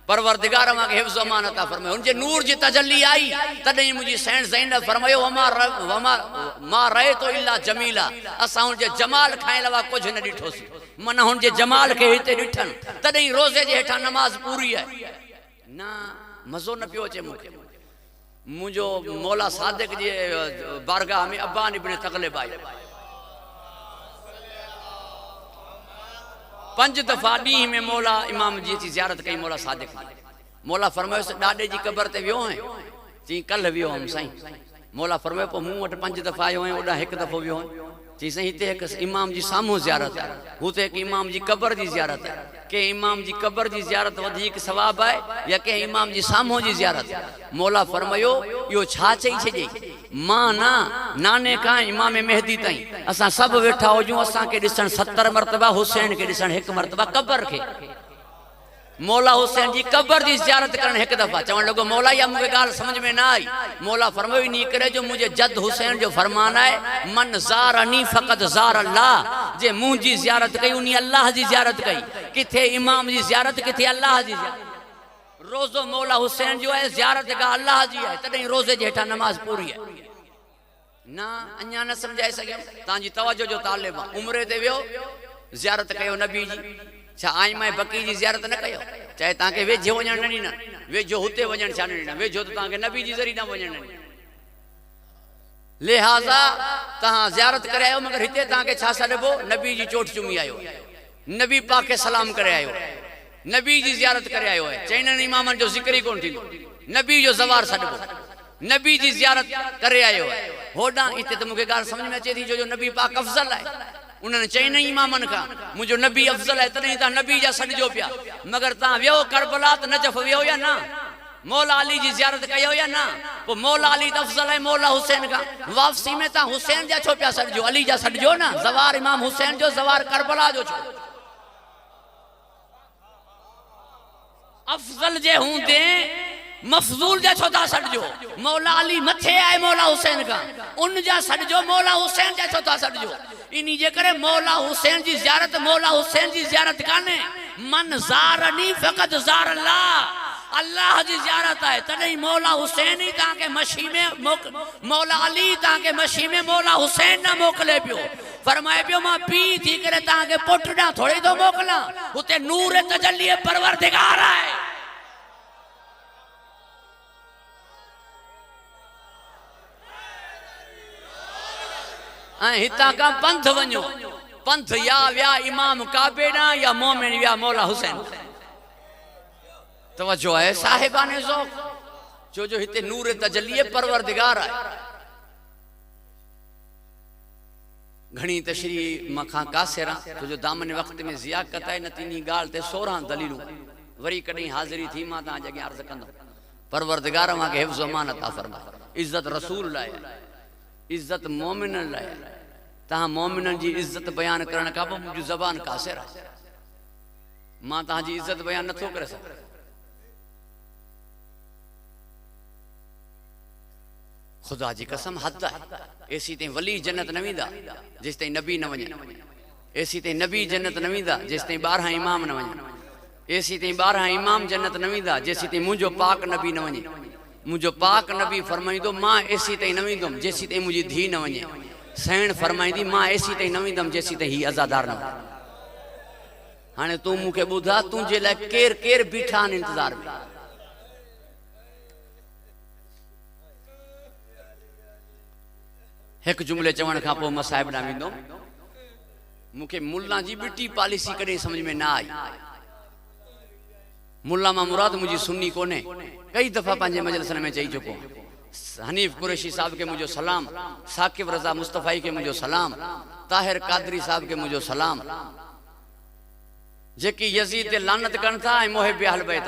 A: परवरदिगार मां हिफ्ज़ अमान अता फरमायो। उनजे नूर जी तजल्ली आई तॾहिं मुंहिंजी सैन ज़ैनब फरमायो मा रहे तो इल्ला जमीला। असां उनजे जमाल खाइण लाइ कुझु न ॾिठोसीं। मन हुनजे जमाल खे हिते ॾिठनि तॾहिं रोज़े जे हेठां नमाज़ पूरी आहे। न मज़ो न पियो अचे मूंखे। मुंहिंजो मौला सादिक जे बारगाह में अब्बान इब्न तग़लिब आई। 5 दफ़ा ॾींहं में मौला इमाम जी अची ज़ियारत कई। मौला सादिक मौला फरमायोसि ॾाॾे जी क़बर ते वियो आहीं? चई कल्ह वियो हुअमि साईं। मौला फरमायो पोइ मूं वटि 5 दफ़ा आयो आहीं, ओॾां 1 दफ़ो वियो आहीं? चई साईं हिते हिकु इमाम जी साम्हूं ज़ियारत आहे, हुते हिकु इमाम जी क़बर जी ज़ियारत आहे। कंहिं इमाम जी क़बर जी ज़ियारत वधीक सवाब आहे या कंहिं इमाम जी साम्हूं जी ज़ियारत? मौला फरमायो इहो छा चई छॾियई? मां नाने खां इमाम मेहदी ताईं असां सभु वेठा हुजूं, असांखे ॾिसणु 70 मरतबा, हुसैन खे ॾिसणु 1 मरतबा क़बर खे। मौला हुसैन जी क़बर जी ज़ियारत करण 1 दफ़ा। चवण लॻो मौला या मूंखे ॻाल्हि समझ में न आई। मौला फरमायो इन करे जो मुंहिंजे जद हुसैन जो फरमान आहे मन ज़ारनी फ़क़त ज़ार अल्लाह। जे मुंहिंजी ज़ियारत कई उन अल्लाह जी ज़ियारत कई। किथे इमाम जी ज़ियारत, किथे अल्लाह जी ज़ियारत। रोज़ो मौला हुसैन जो है, ज़ियारत का अल्लाह जी है, तॾहिं रोज़े जे हेठां नमाज पूरी है। ना अञा न सम्झाए सघियमि। तव्हांजी तवज्जो जो तालिब आहे। उम्रे ते वियो, ज़ियारत कयो नबी जी। छा आई माए बकी जी ज़ियारत न कयो? चाहे तव्हांखे वेझो वञणु न ॾिना, वेझो हुते वञणु छा न ॾिना, वेझो त तव्हांखे नबी जी ज़रिए न वञणु ॾिना। लिहाज़ा तव्हां ज़ियारत करे आयो, मगर हिते तव्हांखे छा छॾिबो? नबी जी चोट चुमी आयो, नबी पाक खे सलाम करे आयो, नबी जी ज़ियारत करे आयो आहे। चइनि इमामनि जो ज़िक्र ई कोन थींदो, नबी जो ज़वार छॾिबो, नबी जी ज़ियारत करे आयो आहे। होॾां हिते त मूंखे ॻाल्हि सम्झ में अचे थी, जो नबी पाक अफ़ज़ल आहे। उन्होंने चई नहीं इमामन खां मुझो नबी अफजल है, तॾहिं तव्हां नबी जा सॾिजो पिया। मगर तव्हां वियो करबला त नजफ वियो या न? मौला अली जी ज़ियारत कयो या न? पोइ मौला अली त अफजल है मौला हुसैन खां। वापसी में तव्हां हुसैन जा छो पिया सॾिजो? अली जा सॾिजो न। ज़वार इमाम हुसैन जो, ज़वार करबला जो छो? अफजल जे हूंदे मफजूल जा छो था सॾिजो? मौला अली मथे आहे मौला हुसैन खां, उन जा सॾिजो, मौला हुसैन जा छो था सॾिजो? इन्ही जे करे मौला हुसैन जी ज़ियारत मौला हुसैन जी ज़ियारत कान्हे। मन ज़ारनी फ़क़त ज़ार अल्लाह, अल्लाह जी ज़ियारत आहे। तॾहिं मौला हुसैन ही तव्हांखे मशी में मौला अली तव्हांखे मशी में मौला हुसैन न मोकिले पियो। फरमाए पियो मां पीउ थी करे तव्हांखे पुट ॾांहुं थोरी थो मोकिलां, हुते नूर तजल्ली परवरदिगार आहे। हितां खां पंथ वञो, पंथ या विया इमाम काबे ॾांहुं या मोमिन विया मौला हुसैन। तवज्जो है साहिबाने ज़ौक़, छो जो हिते नूर तजल्ली परवरदिगार आहे। घणी तशरीह मखां कासिरा, छो जो दामन वक़्त में ज़ियाकत आहे, न तिनी ॻाल्हि ते 16 दलीलूं। वरी कॾहिं हाज़िरी थी मां तव्हां जे अॻियां अर्ज़ कंदुमि। परवरदिगार मूंखे हिफ्ज़ अमान अता फ़रमाए। इज़्ज़त रसूल लाइ, इज़्ज़त मोमिननि लाइ। तव्हां मोमिननि जी इज़्ज़त बयान करण खां पोइ मुंहिंजी ज़बान कासिर आहे। मां तव्हांजी इज़्ज़त बयान नथो करे सघां। खुदा जी कसम हद आहे। एसी ताईं वली जन्नत न वेंदा जेसि ताईं नबी न वञे। एसी ताईं नबी जन्नत न वेंदा जेसि ताईं 12 इमाम न वञनि। एसी ताईं 12 इमाम जन्नत न वेंदा जेसि ताईं मुंहिंजो पाक नबी न वञे। मुंहिंजो पाक नबी फरमाईंदो मां एसी ताईं न वेंदुमि जेसि ताईं मुंहिंजी धीउ न वञे। सैण फरमाईंदी मां एसी ताईं न वेंदुमि जेसि ताईं हीउ अज़ादार न वञे। हाणे तूं मूंखे ॿुधा तुंहिंजे लाइ केरु केरु बीठा आहिनि इंतज़ार में। हिकु जुमिले चवण खां पोइ मां साहिब ॾांहुं वेंदुमि। मूंखे मुल्ला जी ॿिटी पॉलिसी कॾहिं सम्झ में न आई। मुल्ला मां मुराद मुंहिंजी सुन्नी कोन्हे। कई दफ़ा पंहिंजे मजलिसनि में चई चुको। हनीफ कुरैशी साहब के मुझो सलाम, साकिब रज़ा मुस्तफ़ाई के मुझो सलाम, ताहिर कादरी साहब के मुझो सलाम। जेकी यज़ीद ते लानत कनि था ऐं मोहिब अहल बैत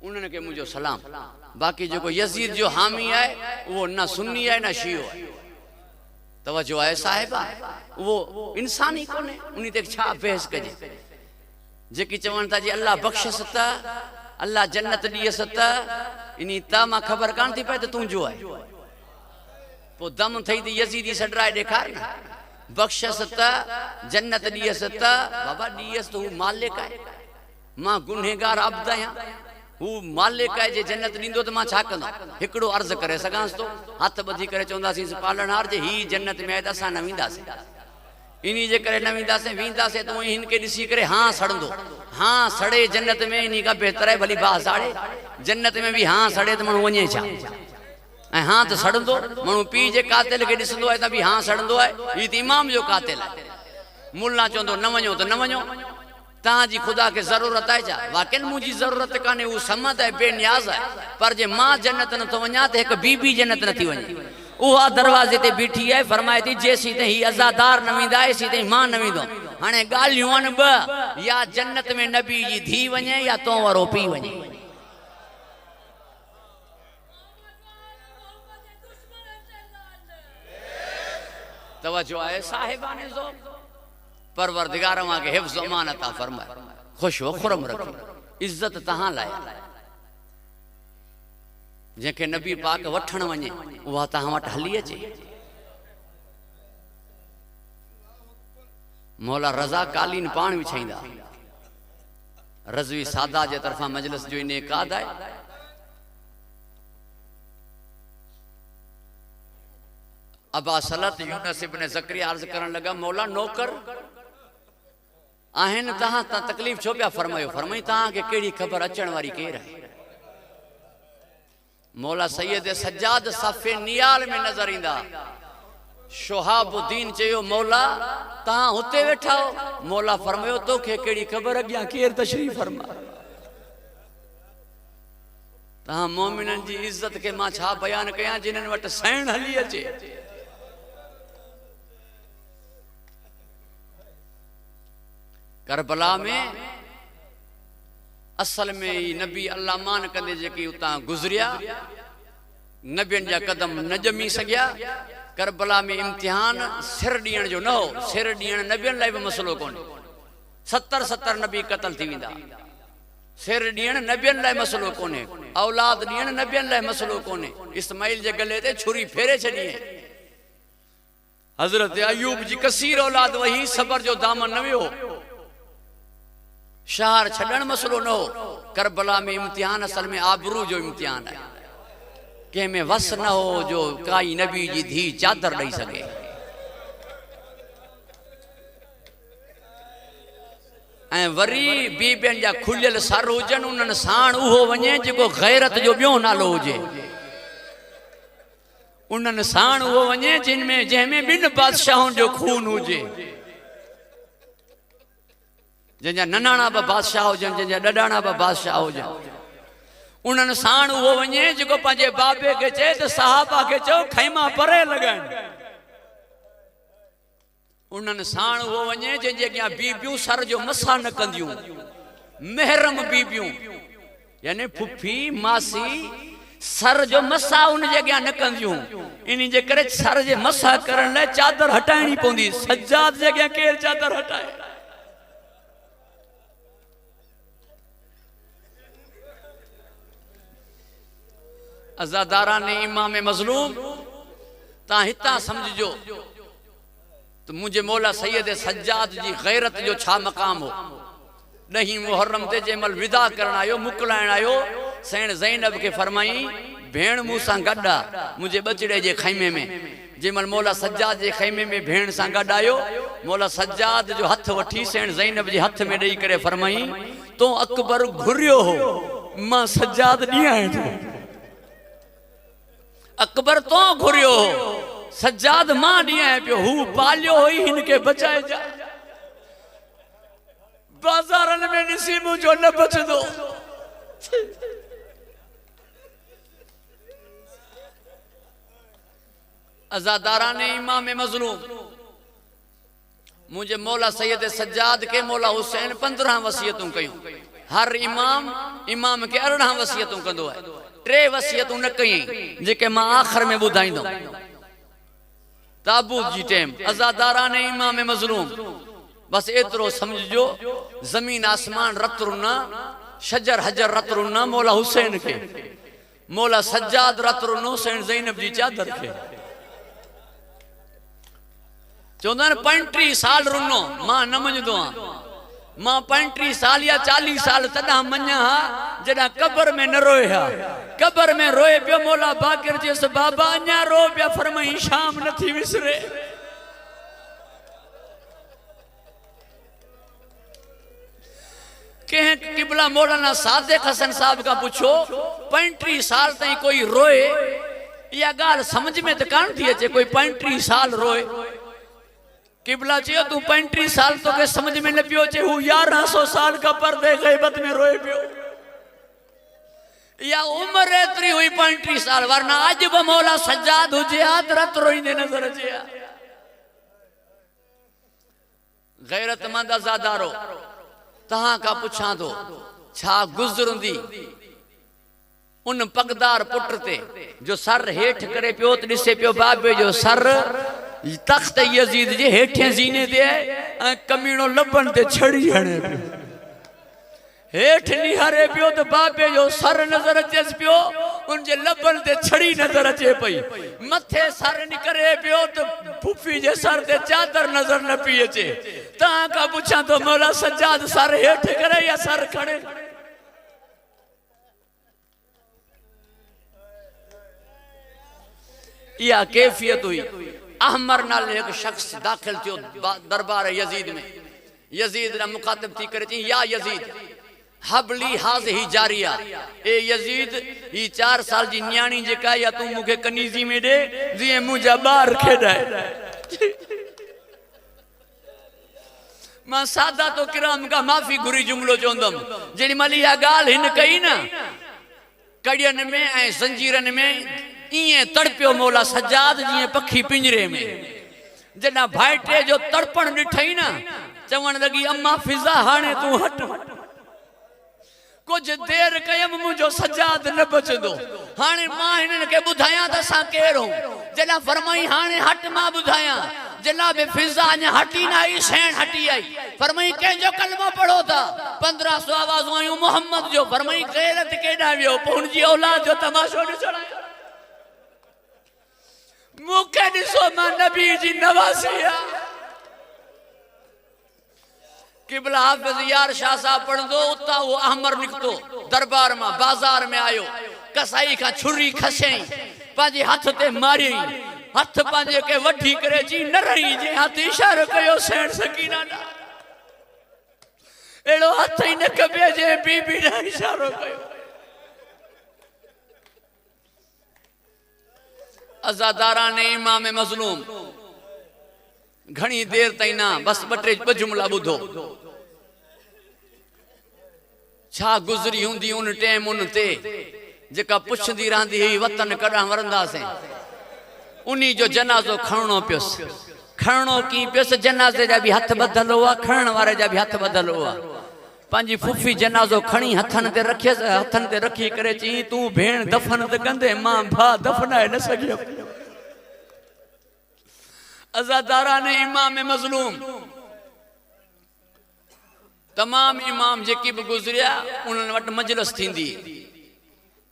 A: उन्हनि खे मुंहिंजो सलाम। बाक़ी जेको यज़ीद जो हामी आहे उहो न सुन्नी आहे न शियो आहे। तवज्जो आहे साहिबा, उहो इंसान ई कोन्हे, उन ते छा बहस कजे। जेकी चवनि था जी अल्लाह बख़्शस त, अल्लाह जन्नत ॾियस त, इन ता मां ख़बर कान थी पए त तुंहिंजो आहे। पोइ दम थई त यज़ीदी सॾराए ॾेखार न, बख़्शस त जन्नत ॾियस त, बाबा ॾियस त हू मालिक आहे, मां गुनहगार अब्द आहियां, हू मालिक आहे, जे जन्नत ॾींदो त मां छा कंदो। हिकिड़ो अर्ज़ करे सघांसि थो, हथ ॿधी करे चवंदासीं पालनहार जे ही जन्नत में आहे त असां न वेंदासीं, इन जे करे न वेंदासीं, वेंदासीं त उहे हिन खे ॾिसी करे हाँ सड़ंदो, हाँ सड़े जन्नत में, इन खां बहितर आहे भली बाहि साड़े, जन्नत में बि हाँ सड़े त माण्हू वञे छा, ऐं हाँ त सड़ंदो। माण्हू पीउ जे कातिल खे ॾिसंदो आहे त बि हाँ सड़ंदो आहे, हीउ त इमाम जो कातिल आहे। मुल्ला चवंदो न वञो त न वञो, तव्हांजी ख़ुदा खे ज़रूरत आहे छा? वाक़ई मुंहिंजी ज़रूरत कान्हे, उहो समद आहे, बेनियाज़ आहे, पर जे मां जन्नत नथो वञा त हिकु बीबी जन्नत नथी वञे। उहा दरवाज़े ते बीठी आहे, फरमाए थी जेसीं ताईं हीउ अज़ादार न वेंदा एसीं ताईं मां न वेंदो। हाणे ॻाल्हियूं आहिनि ॿ, या जन्नत में नबी जी धीउ वञे या तो वारो पीउ वञे। तवज्जो आहे साहिबाने ज़ो, परवरदिगार मां के हिफ्ज़ अमान अता फरमाए, खुश हो खुरम रखे, इज्जत तहां लाइ। जंहिंखे नबी पाक वठण वञे उहा तहां वटि हली अचे। मौला रज़ा कालीन पाण विछाईंदा, रज़वी सादा जे तरफ़ां मजलिस जो इनेकाद आहे। अबा सलत यूनस इब्न ज़करिया अर्ज़ करण लगा, मौला नौकर आहिनि तहां तकलीफ़ छो पिया फरमायो? फरमाई तहांखे कहिड़ी ख़बर अचण वारी केरु आहे? मौला सैयद सज्जाद सफ़े नियाल में नज़र ईंदा। शोहाबुद्दीन चयो मौला तहां हुते वेठा हो? मौला फरमायो तोखे कहिड़ी ख़बर अॻियां केरु तशरीफ़ फरमा। तहां मोमिननि जी इज़त खे मां छा बयान कयां जिन्हनि वटि सैण हली अचे। करबला में असल में ही नबी अल्लाह मान कंदे जेकी उतां गुज़रिया, नबियनि जा कदम न ॼमी सघिया। करबला में इम्तिहान सिर ॾियण जो न हो, सिर ॾियण नबियनि लाइ बि मसइलो कोन्हे, 70 नबी क़तल थी वेंदा। सिर ॾियण नबियनि लाइ मसइलो कोन्हे, औलाद ॾियण नबियनि लाइ मसइलो कोन्हे। इस्माइल जे गले ते छुरी फेरे छॾी। हज़रत अयूब जी कसीर औलाद वही, सबर जो दामन न वियो। शहर छॾण मसइलो न हो। करबला में इम्तिहान असल में आबरू जो इम्तिहान है। कंहिंमें वस न हो जो काई नबी जी धी चादर ॾेई सघे। ऐं वरी बीबियुनि जा खुलियल सर हुजनि, उन्हनि साण उहो वञे जेको गैरत जो ॿियो नालो हुजे। उन्हनि साण उहो वञे जंहिंमें ॿिनि बादशाहनि जो खून हुजे, जंहिंजा ननाणा बि बादशाह हुजनि, जंहिंजा ॾॾाणा बि बादशाह हुजनि। उन्हनि साण उहो वञे जेको पंहिंजे बाबे खे चए त साहबा खे चओ खैमा परे लॻाइनि। उन्हनि साण उहो वञे जंहिंजे अॻियां बीबियूं सर जो मसा न कंदियूं, महरम बीबियूं यानी फुफी मासी सर जो मसा उन जे अॻियां न कंदियूं। इन जे करे सर जे मसा करण लाइ चादर हटाइणी पवंदी। सज्जाद जे अॻियां केरु चादर हटाए? अज़ादारा ने इमाम मज़लूम तहां हितां समझो तो मुझे मौला सैयद सज्जाद जी गैरत जो छा मकाम हो। 10 मुहर्रम ते जंहिंमहिल विदा करण आयो, मुकलाइण आयो, सैण ज़ैनब के फरमाई भेण मूंसां गॾु आहे मुंहिंजे बचड़े जे खैमे में। जंहिंमहिल मौला सज्जाद जे खैमे में भेण सां गॾु आयो, मौला सज्जाद जो हथ वठी सैण ज़ैनब जे हथ में ॾेई करे फरमाई तो अकबर घुरियो हो, मां सज्जाद ॾियां थो। अकबर तो घुरियो हो, सज्जाद मां ॾियां पियो। हू पालियो हुई, हिन खे बचाए जा। बाज़ारनि में ॾिसी मुंहिंजो न बचंदो। अज़ादारा ने इमाम मज़लूम मुझे मौला सैयद सज्जाद के मौला हुसैन 15 वसीयतूं कयूं। हर इमाम के 18 वसियतूं कंदो है। 3 वसियतूं न कई जेके मां आखिर में बुधाइंदो। ताबूत जी टेम अज़ादारा ने इमाम मज़लूम बस एतरो समझो, जमीन आसमान रत रुना, शजर हजर रत रुना मौला हुसैन के, मौला सज्जाद रत रुनो हुसैन ज़ैनब जी चादर के। चौंदा 35 साल रुनो मां न मञदो आ, मां 35 साल या 40 साल तदा मञा हा जदा कब्र में न रोए हा। कब्र में रोए पियो मौला बाकिर जेस बाबा अञा रो पिया, फरमाई शाम न थी विसरे। कह किबला मौलाना सादिक हसन साहब का पूछो 35 साल ताई कोई रोए, या गाल समझ में तो कान थी अचे कोई 35 साल रोए। किबला चयो तू 35 साल तो के समझ में न पियो चे, हु 1100 साल का पर्दे गैबत में रोए पियो, या उम्र एतरी हुई 35 साल, वरना अज ब मौला सज्जाद हुजे रत रोईंदे नजर अचे। गैरतमंद अज़ादारो तहां का पुछां तो छा गुजरंदी उन पगदार पुट ते जो सर हेठ करे पियो त दिसे पियो बाबे जो सर तख्त यजीद जे हेठे जीने दे कमीनो लबन ते छड़ी हणे पियो, हेठ निहारे पियो तो बाबे जो सर नजर अचे पियो, उन जे लबन ते छड़ी नजर अचे पई, मथे सर निकरे पियो तो फुफी जे सर ते चादर नजर न पी अचे। तहां का पुछां तो मौला सज्जाद सर हेठ करे या सर खड़े? या कैफियत हुई। अहमर नाल एक शख्स दाखिल थियो दरबार यजीद में। यजीद ना मुखातिब थी करे चई या यजीद हबली हाज़िही जारिया, ए यजीद ही 4 साल जी न्याणी जेका या तू मुखे कनीजी में दे जी मुझा बार खेडाए। मां सादा तो किराम का माफी घुरी जुमलो चोंदम जेडी मली या गाल हिन कई ना कड़ियन में ऐ जंजीरन में इए तड़पियो मौला सज्जाद जी पखी पिंजरे में। जना भाईटे जो तड़पण दिठई ना चवण लगी अम्मा फिजा हाने तू हट। कुछ देर कयम मुझो सज्जाद न बचदो, हाने मां हिनन के बुधाया त सा केरो। जना फरमाई हाने हट मां बुधाया, जनाब फिजा ने हटी ना आई सैन हटी आई। फरमाई के जो कलमा पढ़ो था 1500 आवाजों आयो मोहम्मद जो। फरमाई गैरत केडा वियो पुन जी औलाद जो तमाशो ॾिसण मुखे दिसो मां नबी जी नवासिया। किबला हाफिज यार शाह साहब पढ़ंदो उता वो अहमर निकतो दरबार में बाजार में आयो, कसाई का छुरी खसई पाजे हाथ ते मारी, हाथ पाजे के वठी करे जी न रही जे हाथ इशारो कयो सैन सकीना ना एड़ो हाथ ही न कबे जे बीबी ना इशारो कयो। अज़ादारा ने इमाम मज़लूम घणी देर ताई ना बस ब जुमला बुधो छा गुजरी हुंदी उन टाइम उन ते जेका पुछंदी रहंदी हुई वतन कॾां वरंदा से। उन्हीं जो जनाजो खणणो पियोस, खणणो की पियोस जनाजे जा भी हथ बदल हुआ, खणण वारे जा भी हथ बदल हुआ। पांजी फुफी जनाजो खणी हथन ते रखियस, हथन ते रखी करे चई तू भेण दफन त कंदे मां भा दफनाए न सघियो। अज़ादारा ने इमाम मज़लूम तमाम इमाम जेकी भी गुजरिया उन्हनि वटि मजलिस थींदी।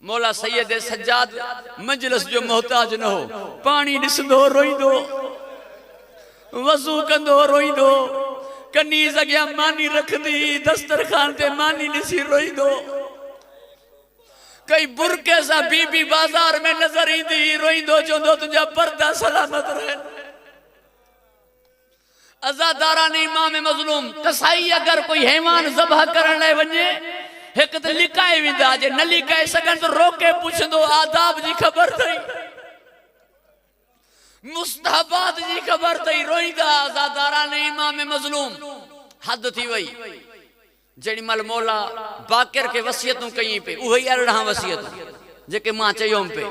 A: मौला सैयद सज्जाद मजलिस जो मोहताज न हो, पानी ॾिसंदो रोईंदो, वज़ू कंदो रोईंदो, कनीज़ अॻियां मानी रखंदी दस्तरखान ते मानी ॾिसी रोईंदो। कई बुरके सां बीबी बाजार में नजर ईंदी रोईंदो चवंदो तुंहिंजा पर्दा सलामत रहनि। अज़ादारा ने इमाम मज़लूम कसाई अगर कोई हैवान ज़बह करण लाइ वञे एक तो लिकाए विंदा, जे न लिकाए सघनि तो रोके पुछंदो आदाब जी ख़बर थई, मुस्तहबात जी ख़बर थई, रोईंदा। अज़ादारा ने इमाम मज़लूम हद थी वई। जेडी मल मौला बाकिर के वसियतूं कई पे उहे 18 वसियतूं जेके मां चयोम पे।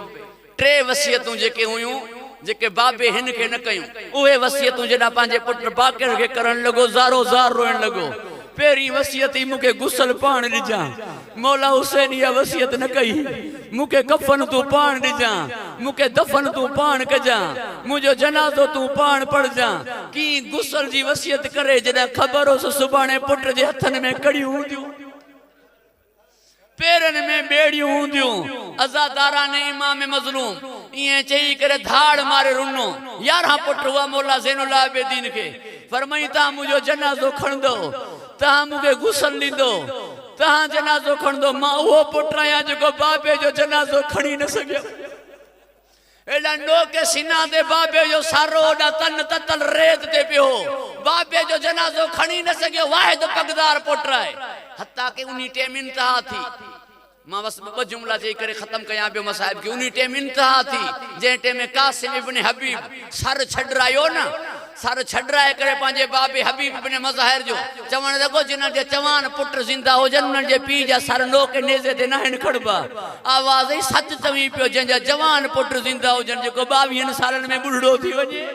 A: 3 वसियतूं जेके हुयूं जेके बाबे हिन के न कयूं उहे वसियतूं जॾा पांजे पुट बाकिर के करण लगो ज़ारो ज़ार रोइण लगो। पेरी वसियत ही मुके गुसल पान ॾिजा मौला हुसैन या वसियत न कई मुके कफन तू पान ॾिजा मुके दफन तू पान कजा मुझो जनाज़ो तू पान पढ़जा की गुसल जी वसियत करे जॾहिं ख़बर हो सुभाणे पुट जे हथन में कड़ियूं हूंदियूं पेरन में बेड़ियूं हूंदियूं अज़ादारा ने इमाम मज़लूम इए चई करे धाड़ मारे रुनो 11 पुट हुआ मौला ज़ैनुल आबिदीन के फरमाई ता मुझो जनाज़ो खणदो ता मुके गुसल ॾींदो ता जनाज़ो खणदो मां वो पुट आया जो बाबे जो जनाज़ो खणी न सघियो एडा नो के सीना दे बाबे जो सारो ओडा तन ततल रेत ते पियो बाबे जो जनाज़ो खणी न सघियो वाहिद पगदार पुट है हत्ता के उन्हीं टेम इंतहा थी मां बस ब जुमला चई करे खत्म कया पियो मसाहिब की उन्हीं टेम इंतहा थी जे टेम कासिम इब्न हबीब सर छडरायो ना सर छडराए करे पांजे बाबे हबीब इब्न मज़ाहिर जो चवण लॻो जिन जे जवान पुट जिंदा होजन उन जे पी जा सर नो के नेज़े ते न खड़बा आवाज ही सच चवी पियो जंहिंजा जवान पुट जिंदा होजन जेको 22 सालन में बुढ़ड़ो थी वञे